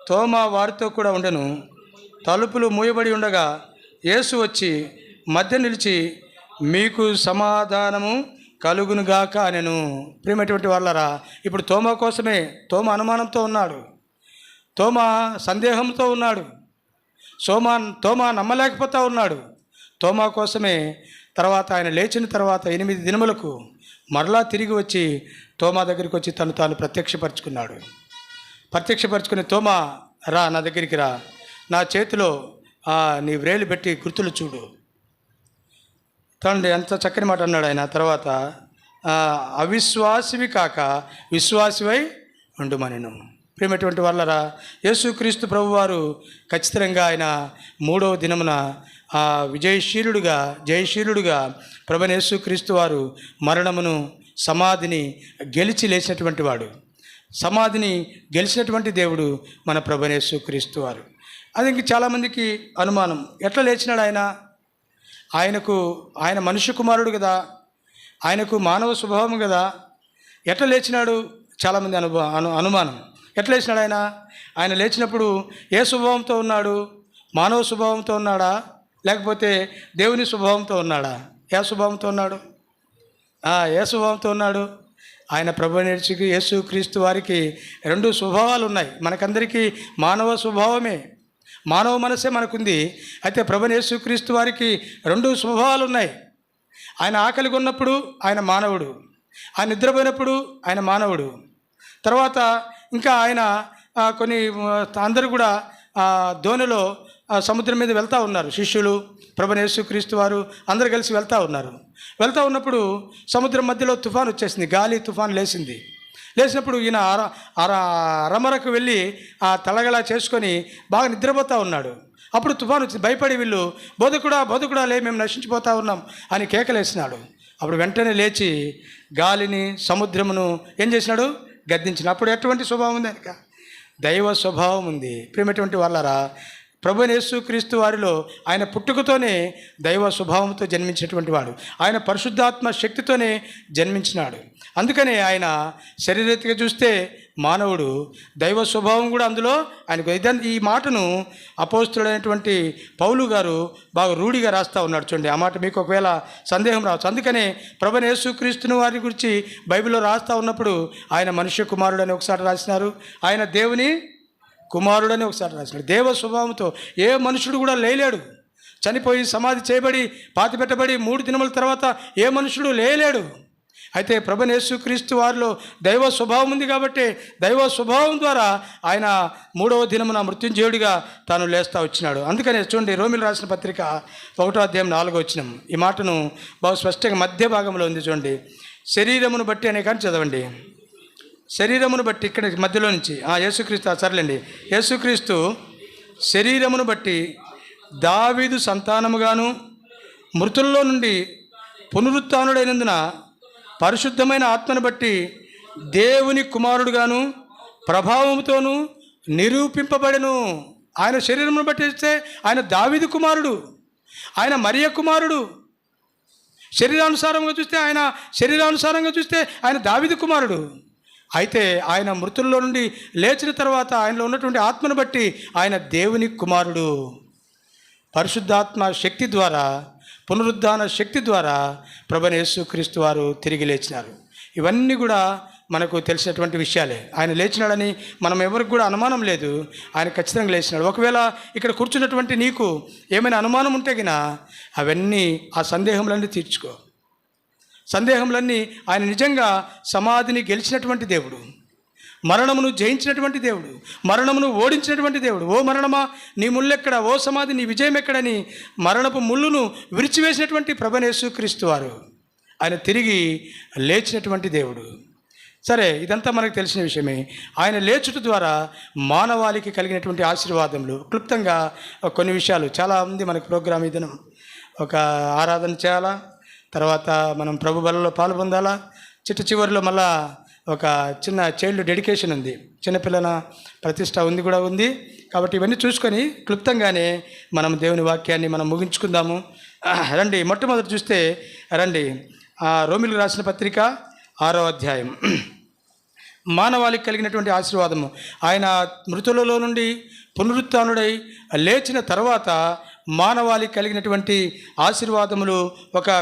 తోమా వారితో కూడా ఉండెను. తలుపులు మూయబడి ఉండగా యేసు వచ్చి మధ్య నిలిచి, మీకు సమాధానము కలుగునుగాక అనెను. ప్రియమైనటువంటి వాళ్ళరా, ఇప్పుడు తోమా కోసమే, తోమా అనుమానంతో ఉన్నాడు, తోమా సందేహంతో ఉన్నాడు. తోమా నమ్మలేకపోతా ఉన్నాడు. తోమా కోసమే తర్వాత ఆయన లేచిన తర్వాత 8 దినములకు మరలా తిరిగి వచ్చి తోమా దగ్గరికి వచ్చి తాను ప్రత్యక్షపరుచుకుని, తోమా రా, నా దగ్గరికి రా, నా చేతిలో నీ వ్రేలు పెట్టి గుర్తులు చూడు. తండ్రి ఎంత చక్కని మాట అన్నాడు ఆయన. తర్వాత అవిశ్వాసివి కాక విశ్వాసివై ఉండుమనెను. ప్రియమైనటువంటి వాళ్ళరా, యేసుక్రీస్తు ప్రభువారు ఖచ్చితంగా ఆయన 3వ దినమున జయశీలుడుగా ప్రభువైన యేసుక్రీస్తు వారు మరణమును, సమాధిని గెలిచి లేచినటువంటి వాడు. సమాధిని గెలిచినటువంటి దేవుడు మన ప్రభువైన యేసుక్రీస్తు వారు. అది ఇంక చాలామందికి అనుమానం, ఎట్లా లేచినాడు ఆయన? ఆయన మనుష్య కుమారుడు కదా, ఆయనకు మానవ స్వభావం కదా, ఎట్లా లేచినాడు? చాలామంది అనుమానం. ఎట్లా లేచినాడు ఆయన లేచినప్పుడు ఏ స్వభావంతో ఉన్నాడు? మానవ స్వభావంతో ఉన్నాడా, లేకపోతే దేవుని స్వభావంతో ఉన్నాడా? ఏ స్వభావంతో ఉన్నాడు? ఆయన ప్రభువైన యేసుక్రీస్తు వారికి 2 స్వభావాలు ఉన్నాయి. మనకందరికీ మానవ స్వభావమే, మానవ మనసే మనకుంది. అయితే ప్రభువైన యేసుక్రీస్తు వారికి 2 స్వభావాలు ఉన్నాయి. ఆయన ఆకలిగా ఉన్నప్పుడు ఆయన మానవుడు, ఆయన నిద్రపోయినప్పుడు ఆయన మానవుడు. తర్వాత ఇంకా ఆయన అందరూ కూడా దోణిలో సముద్రం మీద వెళ్తూ ఉన్నారు. శిష్యులు, ప్రభువైన యేసుక్రీస్తు వారు అందరూ కలిసి వెళ్తూ ఉన్నప్పుడు సముద్రం మధ్యలో తుఫాను వచ్చేసింది, గాలి తుఫాను లేచినప్పుడు ఈయన అరమరకు వెళ్ళి తలగలా చేసుకొని బాగా నిద్రపోతూ ఉన్నాడు. అప్పుడు తుఫాను వచ్చింది. భయపడి వీళ్ళు బోధకుడా లే, మేము నశించిపోతూ ఉన్నాం అని కేకలేసినాడు. అప్పుడు వెంటనే లేచి గాలిని, సముద్రమును ఏం చేసినాడు? గద్దించిన. అప్పుడు ఎటువంటి స్వభావం ఉంది? ఆయనక దైవ స్వభావం ఉంది. ప్రియమైనటువంటి వాళ్ళరా, ప్రభువైన యేసుక్రీస్తు వారిలో ఆయన పుట్టుకతోనే దైవ స్వభావంతో జన్మించినటువంటి వాడు. ఆయన పరిశుద్ధాత్మ శక్తితోనే జన్మించినాడు. అందుకనే ఆయన శరీరరీతిగా చూస్తే మానవుడు, దైవ స్వభావం కూడా అందులో ఆయనకు. ఈ మాటను అపోస్తుడైనటువంటి పౌలు గారు బాగా రూఢిగా రాస్తూ ఉన్నాడు. చూడండి, ఆ మాట మీకు ఒకవేళ సందేహం రావచ్చు. అందుకనే ప్రభువైన యేసుక్రీస్తుని వారి గురించి బైబిల్లో రాస్తూ ఉన్నప్పుడు ఆయన మనుష్య కుమారుడు అని ఒకసారి రాసినారు, ఆయన దేవుని కుమారుడని ఒకసారి రాసినాడు. దేవ స్వభావంతో ఏ మనుషుడు కూడా లేలేడు. చనిపోయి సమాధి చేయబడి పాతిపెట్టబడి 3 దినముల తర్వాత ఏ మనుషుడు లేలేడు. అయితే ప్రభువైన యేసుక్రీస్తు వారిలో దైవ స్వభావం ఉంది కాబట్టి దైవ స్వభావం ద్వారా ఆయన 3వ దినమున మృత్యుంజయుడిగా తాను లేస్తూ వచ్చినాడు. అందుకనే చూడండి, రోమిలు రాసిన పత్రిక 1వ అధ్యాయం 4వ వచనం ఈ మాటను బాగా స్పష్టంగా మధ్య భాగంలో ఉంది. చూడండి, శరీరమును బట్టి అనే కానీ చదవండి. శరీరమును బట్టి, ఇక్కడ మధ్యలో నుంచి యేసుక్రీస్తు సర్లేండి. యేసుక్రీస్తు శరీరమును బట్టి దావీదు సంతానముగాను మృతుల్లో నుండి పునరుత్థానుడైనందున పరిశుద్ధమైన ఆత్మను బట్టి దేవుని కుమారుడుగాను ప్రభావముతోనూ నిరూపింపబడెను. ఆయన శరీరమును బట్టి చూస్తే ఆయన దావీదు కుమారుడు, ఆయన మరియ కుమారుడు. శరీరానుసారంగా చూస్తే ఆయన దావీదు కుమారుడు. అయితే ఆయన మృతుల్లో నుండి లేచిన తర్వాత ఆయనలో ఉన్నటువంటి ఆత్మను బట్టి ఆయన దేవుని కుమారుడు. పరిశుద్ధాత్మ శక్తి ద్వారా, పునరుద్ధాన శక్తి ద్వారా ప్రభువైన యేసుక్రీస్తు వారు తిరిగి లేచినారు. ఇవన్నీ కూడా మనకు తెలిసినటువంటి విషయాలే. ఆయన లేచినాడని మనం ఎవరికి కూడా అనుమానం లేదు. ఆయన ఖచ్చితంగా లేచినాడు. ఒకవేళ ఇక్కడ కూర్చున్నటువంటి నీకు ఏమైనా అనుమానం ఉంటే గినా అవన్నీ, ఆ సందేహములన్నీ తీర్చుకో. సందేహములన్నీ, ఆయన నిజంగా సమాధిని గెలిచినటువంటి దేవుడు, మరణమును జయించినటువంటి దేవుడు, మరణమును ఓడించినటువంటి దేవుడు. ఓ మరణమా నీ ముళ్ళెక్కడ, ఓ సమాధి నీ విజయం ఎక్కడని మరణపు ముళ్ళును విరిచివేసినటువంటి ప్రభువైన యేసుక్రీస్తు వారు ఆయన తిరిగి లేచినటువంటి దేవుడు. సరే, ఇదంతా మనకు తెలిసిన విషయమే. ఆయన లేచుట ద్వారా మానవాళికి కలిగినటువంటి ఆశీర్వాదములు క్లుప్తంగా కొన్ని విషయాలు. చాలామంది మనకు ప్రోగ్రాం ఈ దినం ఒక ఆరాధన చేయాలా, తర్వాత మనం ప్రభు బలలో పాలు పొందాలా, చివరిలో మళ్ళా ఒక చిన్న చైల్డ్ డెడికేషన్ ఉంది, చిన్నపిల్లల ప్రతిష్ట ఉంది. కాబట్టి ఇవన్నీ చూసుకొని క్లుప్తంగానే మనం దేవుని వాక్యాన్ని మనం ముగించుకుందాము. రండి, మొట్టమొదటి చూస్తే రండి, రోమిలకు రాసిన పత్రిక 6వ అధ్యాయం. మానవాళికి కలిగినటువంటి ఆశీర్వాదము, ఆయన మృతులలో నుండి పునరుత్థానుడై లేచిన తర్వాత మానవాళికి కలిగినటువంటి ఆశీర్వాదములు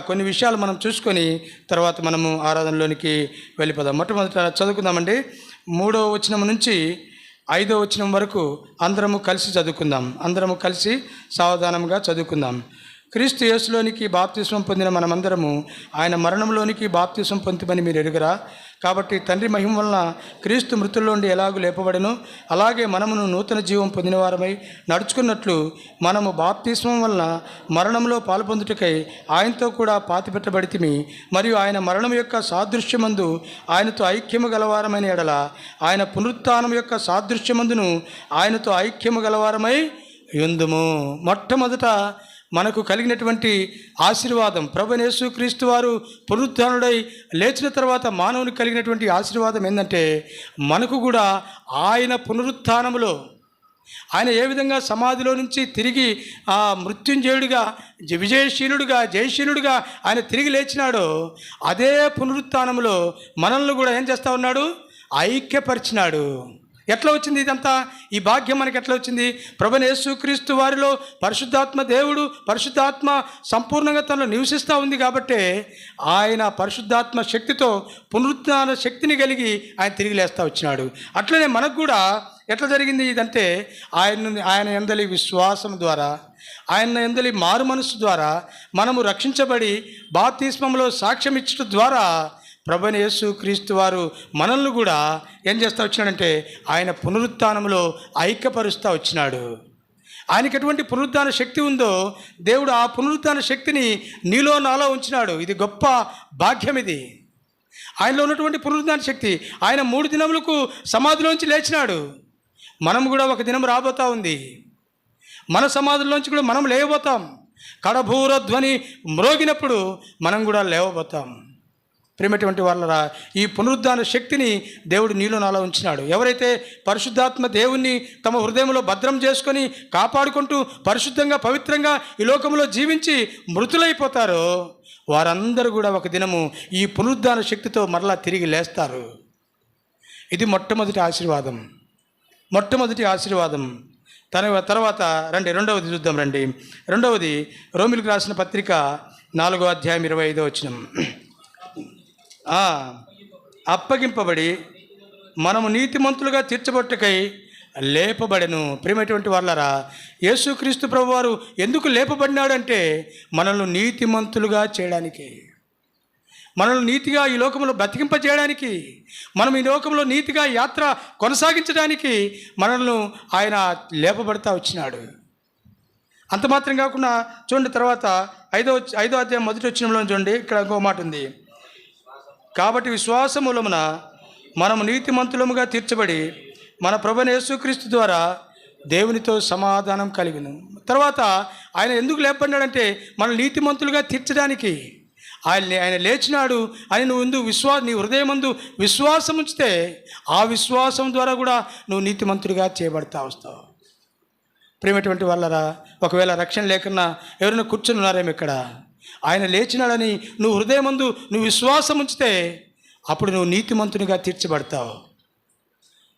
కొన్ని విషయాలు మనం చూసుకొని తర్వాత మనము ఆరాధనలోనికి వెళ్ళిపోదాం. మొట్టమొదట చదువుకుందామండి. 3వ వచనం నుంచి 5వ వచనం వరకు అందరము కలిసి చదువుకుందాం. అందరము కలిసి సావధానంగా చదువుకుందాం. క్రీస్తు యేసులోనికి బాప్తిస్మం పొందిన మనమందరము ఆయన మరణంలోనికి బాప్తిస్మం పొందుమని మీరు ఎరుగరా? కాబట్టి తండ్రి మహిమ వలన క్రీస్తు మృతుల్లోండి ఎలాగూ లేపబడను, అలాగే మనమును నూతన జీవం పొందిన వారమై నడుచుకున్నట్లు మనము బాప్తిస్మం వలన మరణంలో పాల్పొందుటకై ఆయనతో కూడా పాతిపెట్టబడితిమి. మరియు ఆయన మరణం యొక్క సాదృశ్యమందు ఆయనతో ఐక్యము గలవారమైన ఎడల ఆయన పునరుత్థానం యొక్క సాదృశ్యమందును ఆయనతో ఐక్యము గలవారమై యుందుము. మొట్టమొదట మనకు కలిగినటువంటి ఆశీర్వాదం, ప్రభువైన యేసుక్రీస్తు వారు పునరుత్థానుడై లేచిన తర్వాత మానవునికి కలిగినటువంటి ఆశీర్వాదం ఏంటంటే, మనకు కూడా ఆయన పునరుత్థానములో ఆయన ఏ విధంగా సమాధిలో నుంచి తిరిగి మృత్యుంజయుడిగా, విజయశీలుడుగా, జయశీలుడుగా ఆయన తిరిగి లేచినాడో, అదే పునరుత్థానములో మనల్ని కూడా ఏం చేస్తూ ఉన్నాడు? ఐక్యపరిచినాడు. ఎట్లా వచ్చింది ఇదంతా? ఈ భాగ్యం మనకి ఎట్లా వచ్చింది? ప్రభువైన యేసుక్రీస్తు వారిలో పరిశుద్ధాత్మ దేవుడు, పరిశుద్ధాత్మ సంపూర్ణంగా తనలో నివసిస్తూ ఉంది కాబట్టి ఆయన పరిశుద్ధాత్మ శక్తితో పునరుత్థాన శక్తిని కలిగి ఆయన తిరిగి లేస్తూ వచ్చినాడు. అట్లనే మనకు కూడా ఎట్లా జరిగింది ఇదంటే, ఆయన యందలి విశ్వాసం ద్వారా, ఆయన యందలి మారు మనస్సు ద్వారా మనము రక్షించబడి బాప్తిస్మంలో సాక్ష్యం ఇచ్చడం ద్వారా ప్రభువైన యేసుక్రీస్తు వారు మనల్ని కూడా ఏం చేస్తూ వచ్చినాడంటే, ఆయన పునరుత్థానంలో ఐక్యపరుస్తూ వచ్చినాడు. ఆయనకి ఎటువంటి పునరుత్థాన శక్తి ఉందో దేవుడు ఆ పునరుత్థాన శక్తిని నీలో నాలో ఉంచినాడు. ఇది గొప్ప భాగ్యం. ఇది ఆయనలో ఉన్నటువంటి పునరుత్థాన శక్తి. ఆయన 3 దినములకు సమాధిలోంచి లేచినాడు. మనం కూడా ఒక దినం రాబోతూ ఉంది. మన సమాధుల్లోంచి కూడా మనం లేవబోతాం. కడబూర ధ్వని మ్రోగినప్పుడు మనం కూడా లేవబోతాం. ప్రేమటువంటి వాళ్ళరా, ఈ పునరుద్ధాన శక్తిని దేవుడు నీలో నాలో ఉంచినాడు. ఎవరైతే పరిశుద్ధాత్మ దేవుణ్ణి తమ హృదయంలో భద్రం చేసుకొని కాపాడుకుంటూ పరిశుద్ధంగా పవిత్రంగా ఈ లోకంలో జీవించి మృతులైపోతారో వారందరూ కూడా ఒక దినము ఈ పునరుద్ధాన శక్తితో మరలా తిరిగి లేస్తారు. ఇది మొట్టమొదటి ఆశీర్వాదం. మొట్టమొదటి ఆశీర్వాదం. తర్వాత రండి రెండవది చూద్దాం. రండి రెండవది రోమిలకు రాసిన పత్రిక 4వ అధ్యాయం 25వ వచనం. అప్పగింపబడి మనము నీతిమంతులుగా తీర్చబట్టుకై లేపబడెను. ప్రియమైనటువంటి వాళ్ళరా, యేసుక్రీస్తు ప్రభువారు ఎందుకు లేపబడినాడంటే మనల్ని నీతిమంతులుగా చేయడానికి, మనల్ని నీతిగా ఈ లోకంలో బ్రతికింపజేయడానికి, మనం ఈ లోకంలో నీతిగా యాత్ర కొనసాగించడానికి మనల్ని ఆయన లేపబడతా వచ్చినాడు. అంత మాత్రం కాకుండా చూడండి, తర్వాత 5వ అధ్యాయం 1వ వచనంలో చూడండి, ఇక్కడ ఇంకో మాట ఉంది. కాబట్టి విశ్వాస మూలమున మనము నీతిమంతులముగా తీర్చబడి మన ప్రభువైన యేసుక్రీస్తు ద్వారా దేవునితో సమాధానం కలిగిను. తర్వాత ఆయన ఎందుకు లేపబడినాడంటే మనం నీతిమంతులుగా తీర్చడానికి. ఆయన లేచినాడు అని నువ్వు నీ హృదయమందు విశ్వాసం ఉంచితే ఆ విశ్వాసం ద్వారా కూడా నువ్వు నీతిమంతుడిగా చేయబడతా వస్తావు. ప్రేమటువంటి వాళ్ళరా, ఒకవేళ రక్షణ లేకున్నా ఎవరైనా కూర్చొని ఉన్నారేమో ఇక్కడ, ఆయన లేచినాడని నువ్వు హృదయమందు నువ్వు విశ్వాసం ఉంచితే అప్పుడు నువ్వు నీతిమంతునిగా తీర్చబడతావు.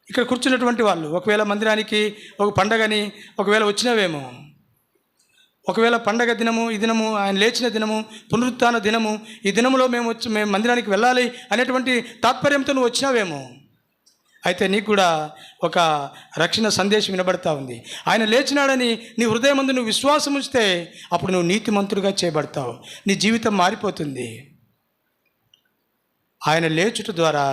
ఇక్కడ కూర్చున్నటువంటి వాళ్ళు ఒకవేళ మందిరానికి ఒక పండగని ఒకవేళ వచ్చినవేమో, ఒకవేళ పండగ దినము, ఈ దినము ఆయన లేచిన దినము, పునరుత్థాన దినము, ఈ దినములో మేము మందిరానికి వెళ్ళాలి అనేటువంటి తాత్పర్యంతో నువ్వు వచ్చినావేమో. అయితే నీకు కూడా ఒక రక్షణ సందేశం వినబడతా ఉంది. ఆయన లేచినాడని నీ హృదయం ముందు నువ్వు విశ్వాసం ఉంచితే అప్పుడు నువ్వు నీతిమంతుడిగా చేయబడతావు. నీ జీవితం మారిపోతుంది. ఆయన లేచుట ద్వారా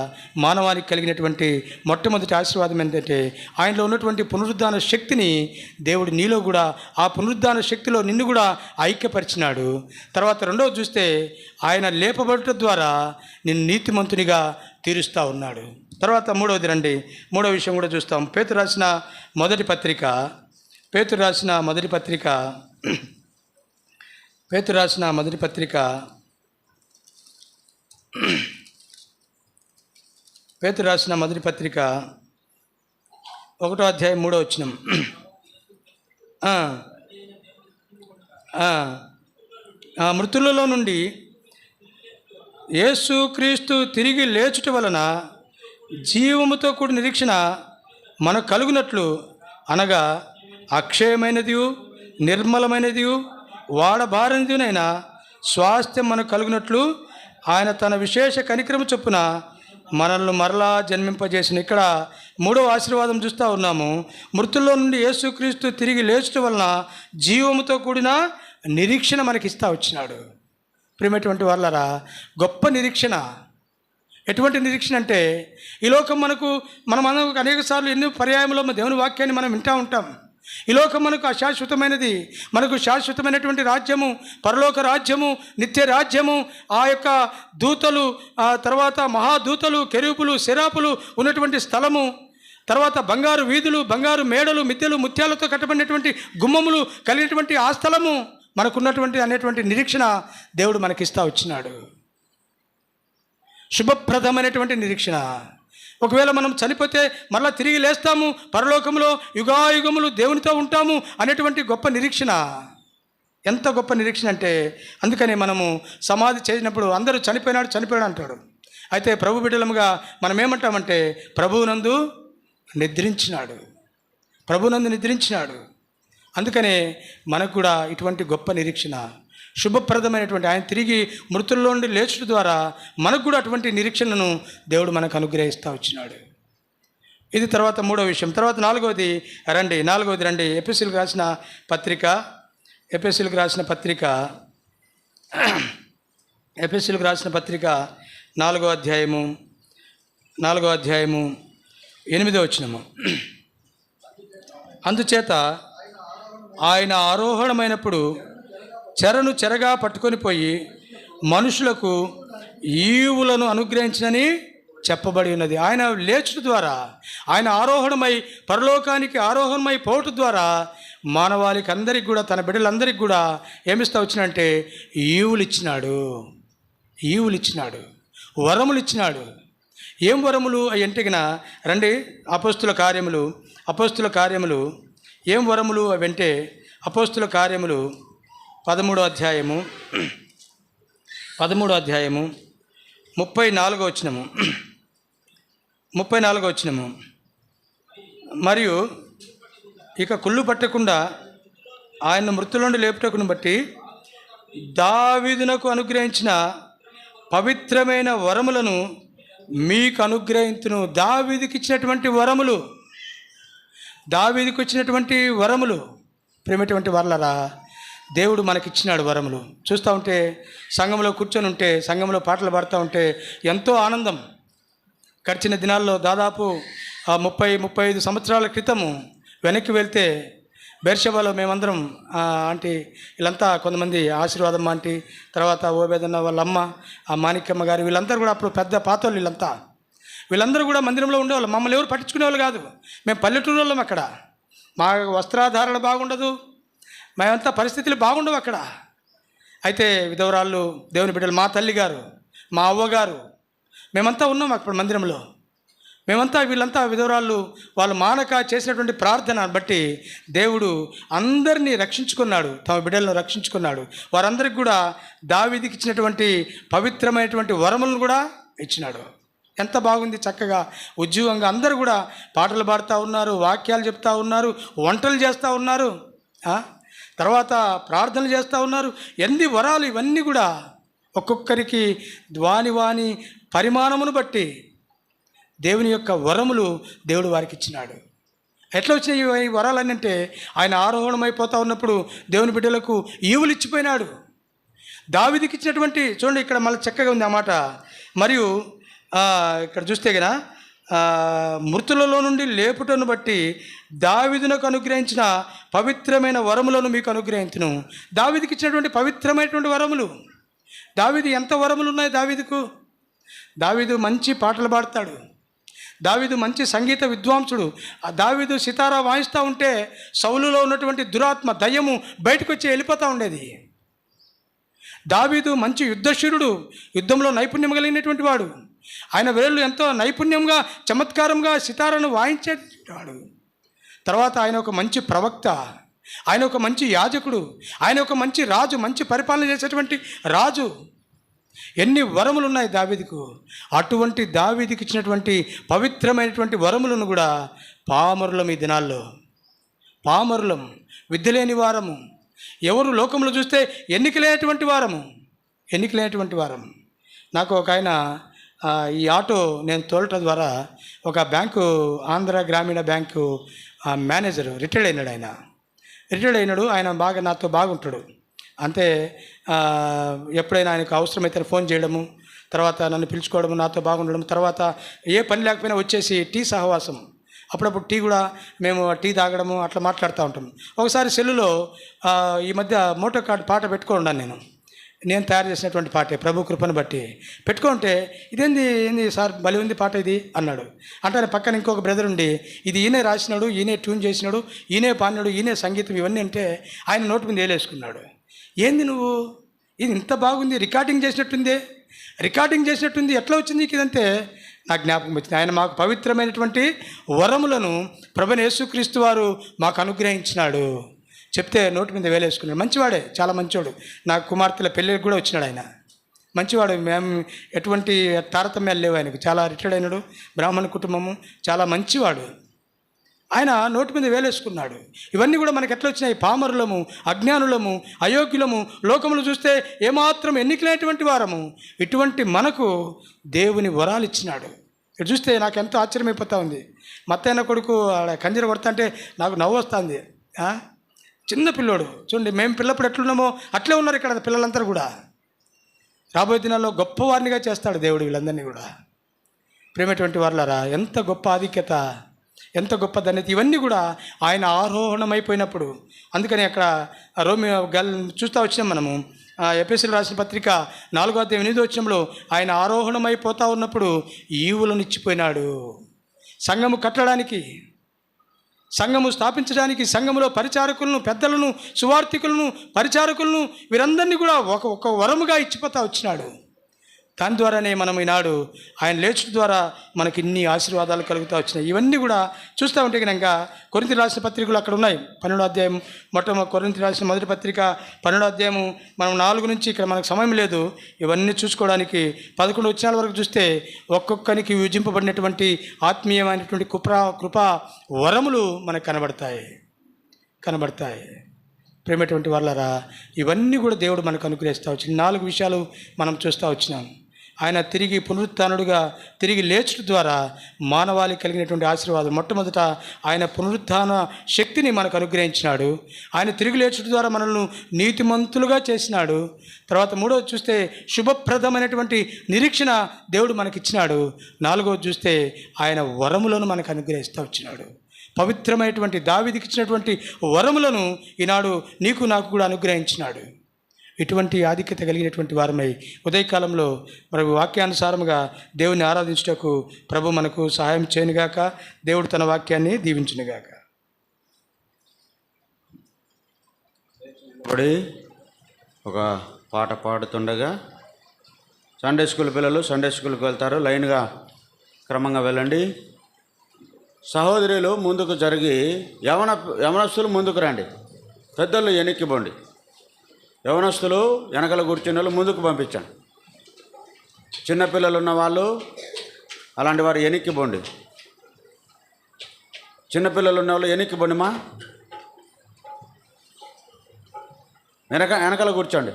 మానవానికి కలిగినటువంటి మొట్టమొదటి ఆశీర్వాదం ఏంటంటే, ఆయనలో ఉన్నటువంటి పునరుద్ధాన శక్తిని దేవుడు నీలో కూడా, ఆ పునరుద్ధాన శక్తిలో నిన్ను కూడా ఐక్యపరిచినాడు. తర్వాత రెండవది చూస్తే, ఆయన లేపబడుట ద్వారా నిన్ను నీతిమంతునిగా తీరుస్తూ ఉన్నాడు. తర్వాత మూడవది రండి, మూడవ విషయం కూడా చూస్తాం. పేతురు రాసిన మొదటి పత్రిక పేతురు రాసిన మొదటి పత్రిక 1వ అధ్యాయం 3వ వచనం. మృతులలో నుండి యేసుక్రీస్తు తిరిగి లేచుట వలన జీవముతో కూడిన నిరీక్షణ మనకు కలుగునట్లు, అనగా అక్షయమైనదియు నిర్మలమైనదియు వాడబారనిదినైనా స్వాస్థ్యం మనకు కలుగునట్లు ఆయన తన విశేష కనికరము చొప్పున మనల్ని మరలా జన్మింపజేసిన. ఇక్కడ మూడవ ఆశీర్వాదం చూస్తూ ఉన్నాము. మృతుల్లో నుండి యేసుక్రీస్తు తిరిగి లేచడం వలన జీవముతో కూడిన నిరీక్షణ మనకి ఇస్తా వచ్చినాడు. ప్రియమైనటువంటి వాళ్ళరా, గొప్ప నిరీక్షణ. ఎటువంటి నిరీక్షణ అంటే, ఈ లోకం మనం అనేక సార్లు ఎన్నో పర్యాయంలో దేవుని వాక్యాన్ని మనం వింటూ ఉంటాం. ఈ లోకం మనకు అశాశ్వతమైనది. మనకు శాశ్వతమైనటువంటి రాజ్యము, పరలోక రాజ్యము, నిత్య రాజ్యము, ఆ యొక్క దూతలు, ఆ తర్వాత మహాదూతలు, కెరూబులు, సెరాపులు ఉన్నటువంటి స్థలము, తర్వాత బంగారు వీధులు, బంగారు మేడలు, మిద్దెలు, ముత్యాలతో కట్టబడినటువంటి గుమ్మములు కలిగినటువంటి ఆ స్థలము మనకున్నటువంటి అనేటువంటి నిరీక్షణ దేవుడు మనకిస్తా వచ్చినాడు. శుభప్రదమైనటువంటి నిరీక్షణ. ఒకవేళ మనం చనిపోతే మరలా తిరిగి లేస్తాము, పరలోకంలో యుగాయుగములు దేవునితో ఉంటాము అనేటువంటి గొప్ప నిరీక్షణ. ఎంత గొప్ప నిరీక్షణ అంటే, అందుకని మనము సమాధి చేసినప్పుడు అందరూ చనిపోయాడు అంటాడు. అయితే ప్రభు బిడ్డలముగా మనం ఏమంటామంటే, ప్రభువునందు నిద్రించినాడు. అందుకనే మనకు కూడా ఇటువంటి గొప్ప నిరీక్షణ, శుభప్రదమైనటువంటి, ఆయన తిరిగి మృతుల్లో నుండి లేచడం ద్వారా మనకు కూడా అటువంటి నిరీక్షణను దేవుడు మనకు అనుగ్రహిస్తూ వచ్చినాడు. ఇది తర్వాత మూడో విషయం. తర్వాత నాలుగవది రండి. ఎఫెసీయులకు రాసిన పత్రిక 4వ అధ్యాయము 8వ వచనము. అందుచేత ఆయన ఆరోహణమైనప్పుడు చెరగా పట్టుకొని పోయి మనుషులకు ఈవులను అనుగ్రహించినని చెప్పబడి ఉన్నది. ఆయన లేచుట ద్వారా, ఆయన పరలోకానికి ఆరోహణమై పోవటం ద్వారా మానవాళికి అందరికి కూడా, తన బిడ్డలందరికీ కూడా ఏమిస్తా వచ్చినంటే ఈవులు ఇచ్చినాడు, వరములు ఇచ్చినాడు. ఏం వరములు అవంటేగిన రండి, అపోస్తుల కార్యములు ఏం వరములు అవంటే, అపోస్తుల కార్యములు 13వ అధ్యాయము 34వ వచనము. మరియు ఇక కుళ్ళు పట్టకుండా ఆయన మృతుల నుండి లేపుటకును బట్టి దావీదునకు అనుగ్రహించిన పవిత్రమైన వరములను మీకు అనుగ్రహించును. దావీదుకి ఇచ్చినటువంటి వరములు ప్రేమటువంటి వాళ్ళరా, దేవుడు మనకిచ్చినాడు వరములు. చూస్తూ ఉంటే, సంఘంలో కూర్చొని ఉంటే, సంఘంలో పాటలు పాడుతూ ఉంటే ఎంతో ఆనందం. గడిచిన దినాల్లో దాదాపు 30-35 సంవత్సరాల క్రితము వెనక్కి వెళ్తే బెర్షెబాలో మేమందరం ఆంటీ వీళ్ళంతా, కొంతమంది ఆశీర్వాదమ్మ ఆంటీ, తర్వాత ఓబేదన్న వాళ్ళ అమ్మ, ఆ మాణిక్యమ్మ గారు, వీళ్ళందరూ కూడా అప్పుడు పెద్ద పాతోళ్ళు వీళ్ళందరూ కూడా మందిరంలో ఉండేవాళ్ళు. మమ్మల్ని ఎవరు పట్టించుకునేవాళ్ళు కాదు. మేము పల్లెటూరు వాళ్ళం. అక్కడ మా వస్త్రాధారణ బాగుండదు, మేమంతా పరిస్థితులు బాగుండవు అక్కడ. అయితే విధవరాళ్ళు, దేవుని బిడ్డలు, మా తల్లిగారు, మా అవ్వగారు, మేమంతా ఉన్నాం అక్కడ మందిరంలో. వీళ్ళంతా విధవరాళ్ళు, వాళ్ళు మానక చేసినటువంటి ప్రార్థన బట్టి దేవుడు అందరినీ రక్షించుకున్నాడు, తమ బిడ్డలను రక్షించుకున్నాడు. వారందరికి కూడా దావీదుకి ఇచ్చినటువంటి పవిత్రమైనటువంటి వరములను కూడా ఇచ్చినాడు. ఎంత బాగుంది, చక్కగా ఉద్యోగంగా అందరూ కూడా పాటలు పాడుతూ ఉన్నారు, వాక్యాలు చెప్తూ ఉన్నారు, వంటలు చేస్తూ ఉన్నారు, తర్వాత ప్రార్థనలు చేస్తూ ఉన్నారు. ఎన్ని వరాలు ఇవన్నీ కూడా ఒక్కొక్కరికి వాని పరిమాణమును బట్టి దేవుని యొక్క వరములు దేవుడు వారికి ఇచ్చినాడు. ఎట్లా వచ్చినాయి ఈ వరాలన్నీ అంటే, ఆయన ఆరోహణమైపోతూ ఉన్నప్పుడు దేవుని బిడ్డలకు ఈవులు ఇచ్చిపోయినాడు. దావీదుకి ఇచ్చినటువంటి, చూడండి ఇక్కడ మళ్ళీ చక్కగా ఉంది ఆ మాట. మరియు ఇక్కడ చూస్తే కదా, మృతులలో నుండి లేపుటను బట్టి దావీదునకు అనుగ్రహించిన పవిత్రమైన వరములను మీకు అనుగ్రహించును. దావీదుకి ఇచ్చినటువంటి పవిత్రమైనటువంటి వరములు. దావీదు ఎంత వరములు ఉన్నాయి దావీదుకు? దావీదు మంచి పాటలు పాడతాడు, దావీదు మంచి సంగీత విద్వాంసుడు. ఆ దావీదు సితారా వాయిస్తూ ఉంటే సౌలులో ఉన్నటువంటి దురాత్మ, దయ్యము బయటకు వచ్చి వెళ్ళిపోతూ ఉండేది. దావీదు మంచి యుద్ధశూరుడు, యుద్ధంలో నైపుణ్యం కలిగినటువంటి వాడు. ఆయన వేళ్ళు ఎంతో నైపుణ్యంగా, చమత్కారంగా సితారాను వాయించేవాడు. తర్వాత ఆయన ఒక మంచి ప్రవక్త, ఆయన ఒక మంచి యాజకుడు, ఆయన ఒక మంచి రాజు, మంచి పరిపాలన చేసేటువంటి రాజు. ఎన్ని వరములు ఉన్నాయి దావీదుకు. అటువంటి దావీదుకి ఇచ్చినటువంటి పవిత్రమైనటువంటి వరములను కూడా పామరులం, ఈ దినాల్లో పామరులం, విద్య లేని వారము, ఎవరు లోకంలో చూస్తే ఎన్నికలేనటువంటి వారము. నాకు ఒక ఆయన ఈ ఆటో నేను తోలటం ద్వారా ఒక బ్యాంకు, ఆంధ్ర గ్రామీణ బ్యాంకు మేనేజరు రిటైర్డ్ అయినాడు. ఆయన బాగా నాతో బాగుంటాడు. అంతే ఎప్పుడైనా ఆయనకు అవసరమైతే ఫోన్ చేయడము, తర్వాత నన్ను పిలుచుకోవడము, నాతో బాగుండడం, తర్వాత ఏ పని లేకపోయినా వచ్చేసి టీ సహవాసం, అప్పుడప్పుడు టీ కూడా మేము టీ తాగడము అట్లా మాట్లాడుతూ ఉంటాం. ఒకసారి సెల్లులో ఈ మధ్య మోటో కార్డ్ పాట పెట్టుకున్నాను. నేను తయారు చేసినటువంటి పాటే, ప్రభు కృపను బట్టి పెట్టుకుంటే, ఏంది సార్ భలే ఉంది పాట ఇది అన్నాడు. అంటే పక్కన ఇంకొక బ్రదర్ ఉండి, ఇది ఈయనే రాసినాడు, ఈయనే ట్యూన్ చేసినాడు, ఈయనే పాడినాడు, ఈయనే సంగీతం ఇవన్నీ అంటే ఆయన నోటి మీద వేలేసుకున్నాడు. ఏంది నువ్వు, ఇది ఇంత బాగుంది, రికార్డింగ్ చేసినట్టుంది, ఎట్లా వచ్చింది నీకు ఇదంటే నాకు జ్ఞాపకం వచ్చింది. ఆయన మాకు పవిత్రమైనటువంటి వరములను ప్రభువైన యేసుక్రీస్తు వారు మాకు అనుగ్రహించినాడు. చెప్తే నోటి మీద వేలేసుకున్నాడు. మంచివాడే, చాలా మంచివాడు. నా కుమార్తెల పెళ్ళికి కూడా వచ్చినాడు ఆయన. మంచివాడు, మేము ఎటువంటి తారతమ్యాలు లేవు ఆయనకు. చాలా రిటైర్డ్ అయినాడు, బ్రాహ్మణ కుటుంబము, చాలా మంచివాడు. ఆయన నోటి మీద వేలేసుకున్నాడు. ఇవన్నీ కూడా మనకు ఎట్లా వచ్చినాయి? పామరులము, అజ్ఞానులము, అయోగ్యులము, లోకములు చూస్తే ఏమాత్రం ఎన్నికలైనటువంటి వారము, ఇటువంటి మనకు దేవుని వరాలు ఇచ్చినాడు. ఇక్కడ చూస్తే నాకు ఎంతో ఆశ్చర్యమైపోతూ ఉంది. మత్తయ్య కొడుకు కంజర కొడతా అంటే నాకు నవ్వు వస్తుంది. చిన్న పిల్లోడు చూడండి, మేము పిల్లప్పుడు ఎట్లున్నామో అట్లే ఉన్నారు ఇక్కడ పిల్లలందరూ కూడా. రాబోయే దినాల్లో గొప్పవారినిగా చేస్తాడు దేవుడు వీళ్ళందరినీ కూడా. ప్రేమటువంటి వారులారా, ఎంత గొప్ప ఆధిక్యత, ఎంత గొప్ప ధన్యత, ఇవన్నీ కూడా ఆయన ఆరోహణమైపోయినప్పుడు. అందుకని అక్కడ రోమియో చూస్తూ వచ్చినాం మనము. ఎఫెసీయులకు రాసిన పత్రిక 4వ అధ్యాయం 8వ వచనంలో ఆయన ఆరోహణమైపోతూ ఉన్నప్పుడు ఈవులను ఇచ్చిపోయినాడు. సంఘము కట్టడానికి, సంఘము స్థాపించడానికి, సంఘములో పరిచారకులను, పెద్దలను, సువార్థికులను, పరిచారకులను, వీరందరినీ కూడా ఒక వరముగా ఇచ్చిపోతా వచ్చినాడు. దాని ద్వారానే మనం ఈనాడు ఆయన లేచుట ద్వారా మనకి ఇన్ని ఆశీర్వాదాలు కలుగుతూ వచ్చినాయి. ఇవన్నీ కూడా చూస్తూ ఉంటే కనుక కొరింథీ రాసిన పత్రికలు అక్కడ ఉన్నాయి. 12వ అధ్యాయం, కొరింథీ రాసిన మొదటి పత్రిక 12వ అధ్యాయము, మనం 4 నుంచి ఇక్కడ మనకు సమయం లేదు ఇవన్నీ చూసుకోవడానికి. 11 వచనాల వరకు చూస్తే ఒక్కొక్కరికి విభజింపబడినటువంటి ఆత్మీయమైనటువంటి కృపా వరములు మనకు కనబడతాయి. ప్రేమటువంటి వాళ్ళరా, ఇవన్నీ కూడా దేవుడు మనకు అనుగ్రహిస్తూ వచ్చింది. 4 విషయాలు మనం చూస్తూ వచ్చినాం. ఆయన తిరిగి పునరుత్థానుడుగా తిరిగి లేచుట ద్వారా మానవాళికి కలిగినటువంటి ఆశీర్వాదం. మొట్టమొదట ఆయన పునరుత్థాన శక్తిని మనకు అనుగ్రహించినాడు. ఆయన తిరిగి లేచుట ద్వారా మనల్ని నీతిమంతులుగా చేసినాడు. తర్వాత 3వది చూస్తే శుభప్రదమైనటువంటి నిరీక్షణ దేవుడు మనకిచ్చినాడు. 4వది చూస్తే ఆయన వరములను మనకు అనుగ్రహిస్తూ వచ్చినాడు. పవిత్రమైనటువంటి దావీదుకి ఇచ్చినటువంటి వరములను ఈనాడు నీకు నాకు కూడా అనుగ్రహించినాడు. ఇటువంటి ఆధిక్యత కలిగినటువంటి వారమై ఉదయకాలంలో మరి వాక్యానుసారముగా దేవుని ఆరాధించుటకు ప్రభు మనకు సహాయం చేయనుగాక. దేవుడు తన వాక్యాన్ని దీవించునుగాక. ఒక పాట పాడుతుండగా సండే స్కూల్ పిల్లలు సండే స్కూల్కి వెళ్తారు. లైన్గా క్రమంగా వెళ్ళండి. సహోదరులు ముందుకు జరిగి యవనస్తులు ముందుకు రండి, పెద్దలు వెనక్కిపోండి. యవనస్తులు వెనకల కూర్చున్న వాళ్ళు ముందుకు పంపించండి. చిన్నపిల్లలు ఉన్న వాళ్ళు అలాంటి వారు వెనక్కిపోండి. చిన్నపిల్లలు ఉన్న వాళ్ళు వెనక్కిపోండి. మా వెనకాల కూర్చోండి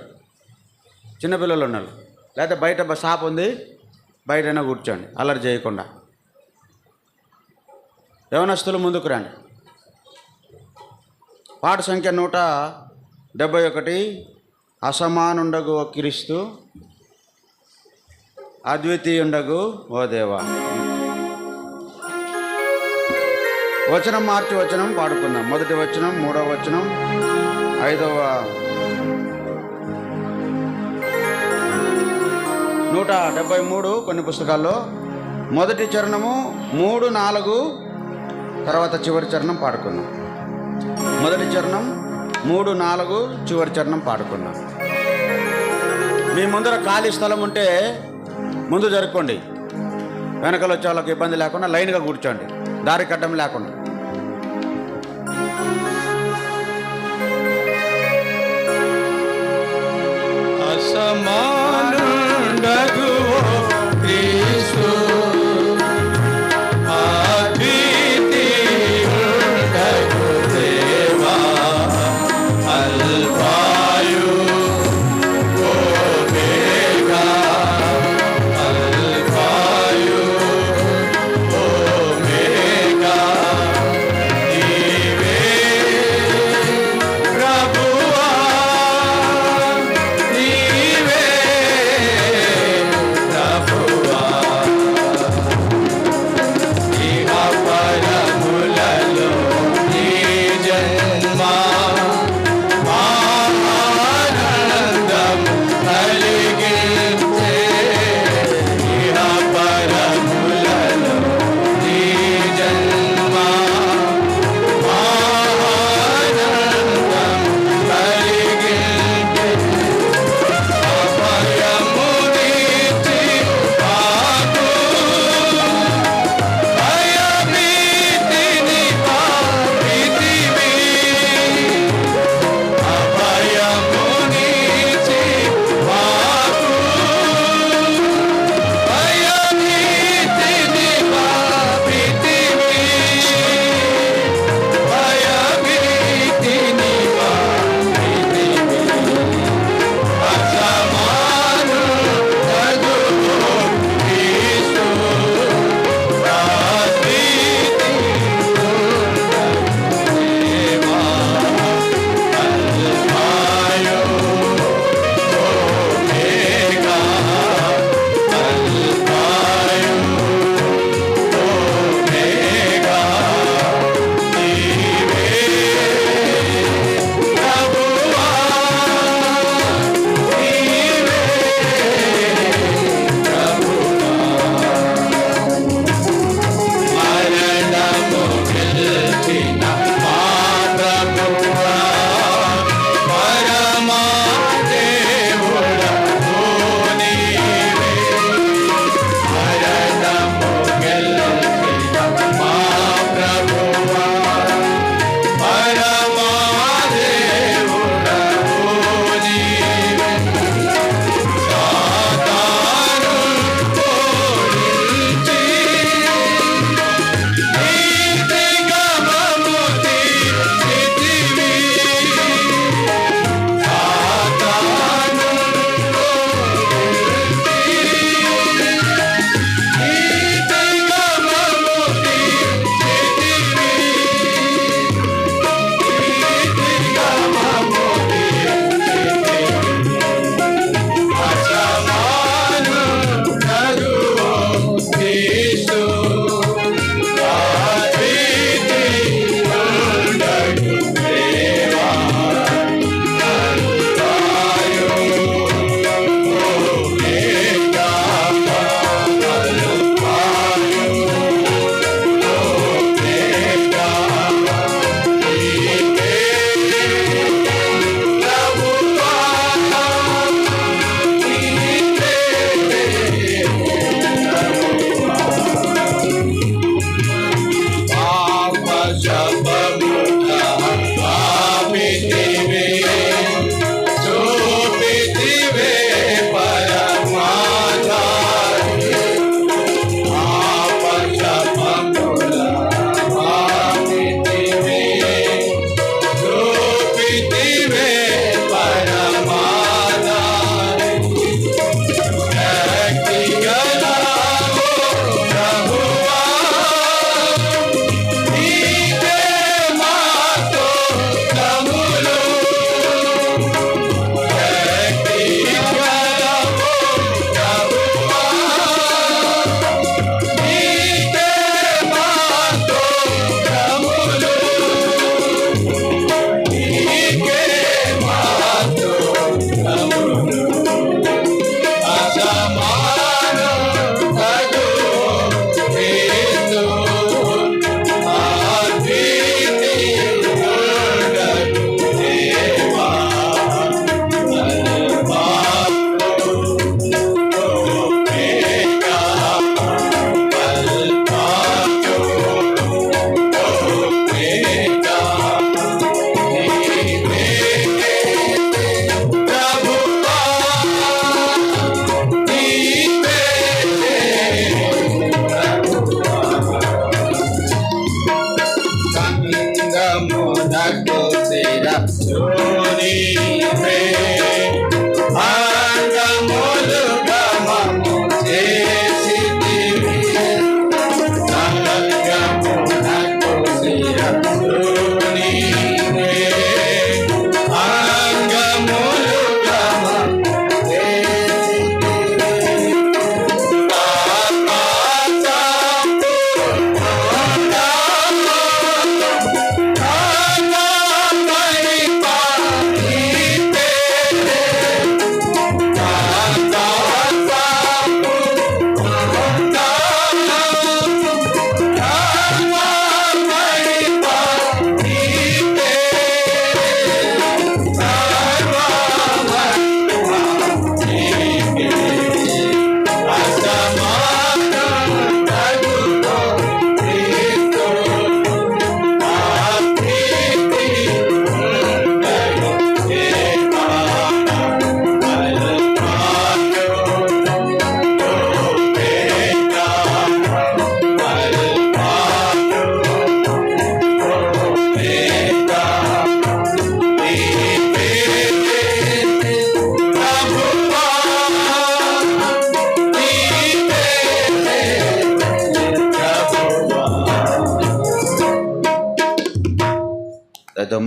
చిన్నపిల్లలు ఉన్నారు. లేకపోతే బయట షాప్ ఉంది, బయటైనా కూర్చోండి అల్లరి చేయకుండా. యవనస్తులు ముందుకు రండి. పాట సంఖ్య 171. అసమానుండగు ఓ క్రీస్తు, అద్వితీయుండగు ఓ దేవా. వచనం మార్చి వచనం పాడుకుందాం. మొదటి వచనం, 3వ వచనం, 5వ 173 కొన్ని పుస్తకాల్లో మొదటి చరణము 3, 4, తర్వాత చివరి చరణం పాడుకుందాం. మొదటి చరణం 3, 4, చివరి చరణం పాడుకుందాం. మీ ముందర ఖాళీ స్థలం ఉంటే ముందు జరుపుకోండి. వెనకలు వచ్చే వాళ్ళకి ఇబ్బంది లేకుండా లైన్గా కూర్చోండి, దారి కట్టం లేకుండా. అసమానుండగు క్రీస్తు, అద్వితీయుండగు దేవా, అల్ఫాయు ఓమేగా, అల్ఫా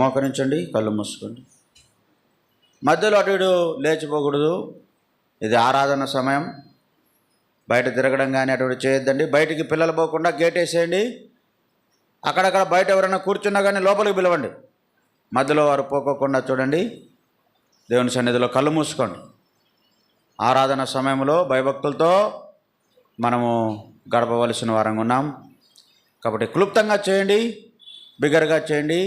మోకరించండి, కళ్ళు మూసుకోండి. మధ్యలో అటు ఇటు లేచిపోకూడదు. ఇది ఆరాధన సమయం. బయట తిరగడం కానీ అటు ఇటు చేయొద్దండి. బయటికి పిల్లలు పోకుండా గేట్ వేసేయండి. అక్కడక్కడ బయట ఎవరైనా కూర్చున్నా కానీ లోపలికి పిలవండి. మధ్యలో వారు పోకోకుండా చూడండి. దేవుని సన్నిధిలో కళ్ళు మూసుకోండి. ఆరాధన సమయంలో భయభక్తులతో మనము గడపవలసిన వారంగా ఉన్నాం. కాబట్టి క్లుప్తంగా చేయండి, బిగ్గరగా చేయండి.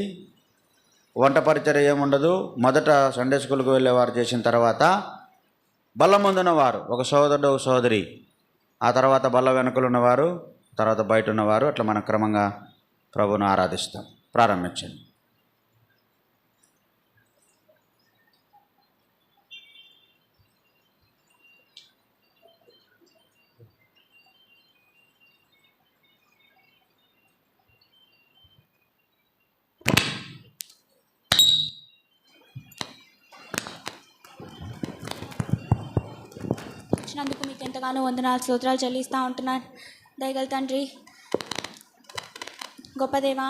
వంట పరిచర్య ఏముండదు. మొదట సండే స్కూల్కి వెళ్ళేవారు చేసిన తర్వాత బల్ల ముందున్న వారు, ఒక సోదరుడు ఒక సోదరి, ఆ తర్వాత బల్ల వెనుకలు ఉన్నవారు, తర్వాత బయట ఉన్నవారు, అట్లా మనం క్రమంగా ప్రభువును ఆరాధిస్తాం. ప్రారంభించండి. నందుకు మీకు ఎంతగానో వందనాలు స్తోత్రాలు చెల్లిస్తూ ఉంటున్నాను. దయగల తండ్రి, గొప్ప దేవా,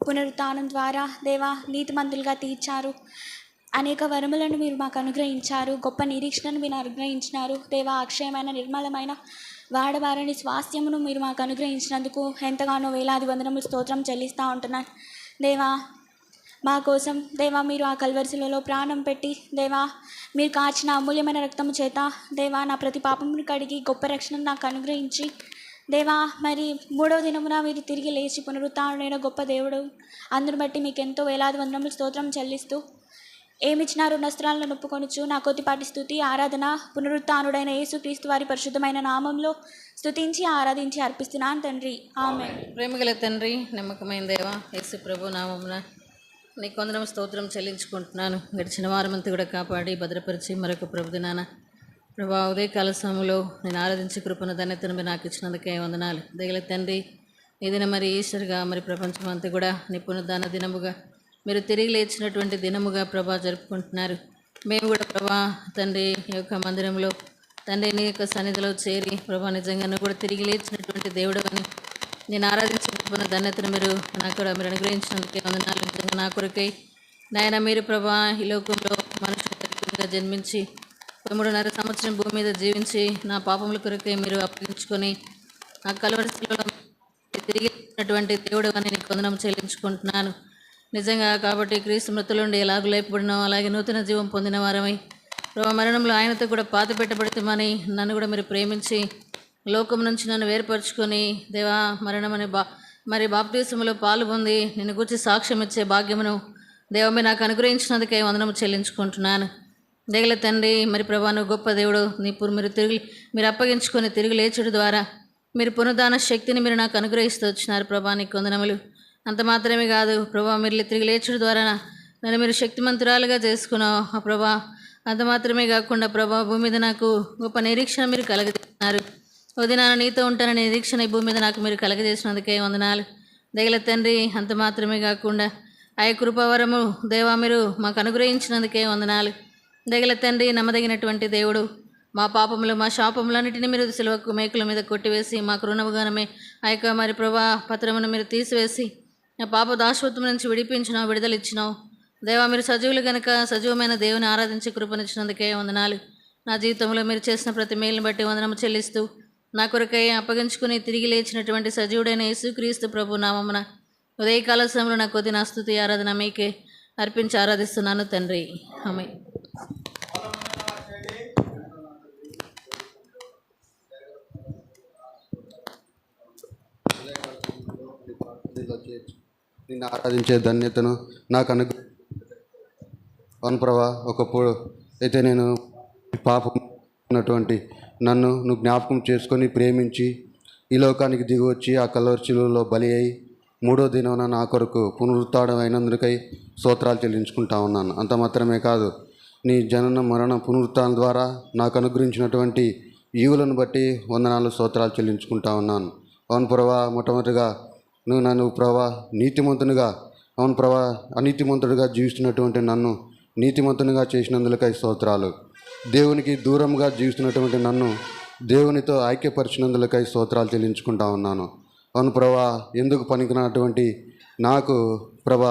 పునరుత్థానం ద్వారా దేవా నీతిమంతులుగా తీర్చారు. అనేక వరములను మీరు మాకు అనుగ్రహించారు. గొప్ప నిరీక్షణను మీరు అనుగ్రహించినారు. దేవా, అక్షయమైన నిర్మలమైన వాడబారని స్వాస్థ్యమును మీరు మాకు అనుగ్రహించినందుకు ఎంతగానో వేలాది వందనములు స్తోత్రం చెల్లిస్తూ ఉంటున్నాను. దేవా, మా కోసం దేవా మీరు ఆ కల్వరిశిలలో ప్రాణం పెట్టి దేవా మీరు కాచిన అమూల్యమైన రక్తము చేత దేవా నా ప్రతి పాపమును కడిగి గొప్ప రక్షణను నాకు అనుగ్రహించి దేవా మరి 3వ దినమున మీరు తిరిగి లేచి పునరుత్థానుడైన గొప్ప దేవుడు. అందును బట్టి మీకు ఎంతో వేలాది వందనములు స్తోత్రం చెల్లిస్తూ ఏమిచ్చినారు నస్త్రాలను నొప్పుకొనుచు నా కొద్దిపాటి స్తుతి ఆరాధన పునరుత్థానుడైన యేసుక్రీస్తు వారి పరిశుద్ధమైన నామంలో స్తుతించి ఆరాధించి అర్పిస్తున్నాను తండ్రి. ఆమేన్. ప్రేమగల తండ్రి, నమ్మకమైన దేవా, యేసు ప్రభు నామమున నీకు వందనం స్తోత్రం చెల్లించుకుంటున్నాను. గడిచిన వారమంతా కూడా కాపాడి భద్రపరిచి మరొక ప్రభుదినాన ప్రభా ఉదయకాల సమయంలో నేను ఆరాధించి కృపను ధన్యతను మీరు నాకు ఇచ్చినందుకే వందనాలు. దయగల తండ్రి, ఈ దినం మరి ఈశ్వర్గా మరి ప్రపంచం అంతా కూడా నీ పునరుద్ధాన దినముగా మీరు తిరిగి లేచినటువంటి దినముగా ప్రభా జరుపుకుంటున్నారు. మేము కూడా ప్రభా తండ్రి ఈ యొక్క మందిరంలో తండ్రి నీ యొక్క సన్నిధిలో చేరి ప్రభా నిజంగా నువ్వు కూడా తిరిగి లేచినటువంటి దేవుడు అని నేను ఆరాధించుకున్న ధన్యతను మీరు నాకు కూడా మీరు అనుగ్రహించినందుకే వందనాలు. నిజంగా నా కొరకై నాయన మీరు ప్రభా ఈ లోకంలో మనుషులుగా జన్మించి 3.5 సంవత్సరం భూమి మీద జీవించి నా పాపముల కొరకై మీరు అప్పగించుకొని ఆ కలువరిశిలలో తిరిగినటువంటి దేవుడు అని నీకు వందనం చెల్లించుకుంటున్నాను. నిజంగా కాబట్టి క్రీస్తు మృతుల నుండి ఎలాగూ లేపబడినో అలాగే నూతన జీవం పొందిన వారమై ప్రభా మరణంలో ఆయనతో కూడా పాత పెట్టబడితేమని నన్ను కూడా మీరు ప్రేమించి లోకం నుంచి నన్ను వేరుపరుచుకొని దేవా మరణమని మరి బాప్తీసములో పాలు పొంది నిన్ను గురించి సాక్ష్యం ఇచ్చే భాగ్యమును దేవమే నాకు అనుగ్రహించినందుకే వందనము చెల్లించుకుంటున్నాను. దేగల తండ్రి, మరి ప్రభా నువ్వు గొప్ప దేవుడు. మీరు అప్పగించుకొని తిరిగి లేచుడు ద్వారా మీరు పునరుద్ధాన శక్తిని మీరు నాకు అనుగ్రహిస్తూ వచ్చినారు ప్రభా, నీకు వందనములు. అంత మాత్రమే కాదు ప్రభా, మీరు తిరిగి లేచుడు ద్వారా నన్ను మీరు శక్తిమంతురాలుగా చేసుకున్నావు ఆ ప్రభా. అంత మాత్రమే కాకుండా ప్రభా భూమి మీద నాకు గొప్ప నిరీక్షణ మీరు కలగజేస్తున్నారు. ఉదయాన నీతో ఉంటానని నిరీక్షణ ఈ భూమి మీద నాకు మీరు కలగజేసినందుకే వందనాలు. దయగల తండ్రి, అంత మాత్రమే కాకుండా ఆ కృపావరము దేవా మీరు మాకు అనుగ్రహించినందుకే వందనాలు. దయగల తండ్రి, నమ్మదగినటువంటి దేవుడు, మా పాపములు మా శాపములన్నిటిని మీరు సిలువకు మేకుల మీద కొట్టివేసి మాకు రుణముగానమే ఆ యొక్క మరి ప్రభా పత్రమును మీరు తీసివేసి నా పాప దాశవత్వం నుంచి విడిపించినావు, విడుదలిచ్చినావు. దేవా మీరు సజీవులు గనుక సజీవమైన దేవుని ఆరాధించి కృపనిచ్చినందుకే వందనాలు. నా జీవితంలో మీరు చేసిన ప్రతి మేలుని బట్టి వందనము చెల్లిస్తూ నా కొరకై అప్పగించుకుని తిరిగి లేచినటువంటి సజీవుడైన యేసుక్రీస్తు ప్రభు నామమున ఉదయకాల సమయంలో నా కొద్ది నా స్తుతి ఆరాధన మీకే అర్పించి ఆరాధిస్తున్నాను తండ్రి. ఆమేన్. నిన్ను ఆరాధించే ధన్యతను నాకు అవును ప్రభా. ఒకప్పుడు అయితే నేను పాపం ఉన్నటువంటి నన్ను నువ్వు జ్ఞాపకం చేసుకొని ప్రేమించి ఈ లోకానికి దిగి వచ్చి ఆ కల్వరిశిలువలో బలి అయి 3వ దినమున నా కొరకు పునరుత్థానం అయినందుకై స్తోత్రాలు చెల్లించుకుంటా ఉన్నాను. అంత మాత్రమే కాదు, నీ జనన మరణ పునరుత్థానం ద్వారా నాకు అనుగ్రహించినటువంటి ఈవులను బట్టి వందనాలు స్తోత్రాలు చెల్లించుకుంటా ఉన్నాను. అవును ప్రభా, మొట్టమొదటిగా నువ్వు నన్ను ప్రభా నీతిమంతునిగా, అవును ప్రభా అనీతిమంతుడిగా జీవిస్తున్నటువంటి నన్ను నీతిమంతునిగా చేసినందులకై స్తోత్రాలు. దేవునికి దూరంగా జీవిస్తున్నటువంటి నన్ను దేవునితో ఐక్యపరిచినందులకై స్తోత్రాలు చెల్లించుకుంటా ఉన్నాను. అవును ప్రభా, ఎందుకు పనికినటువంటి నాకు ప్రభా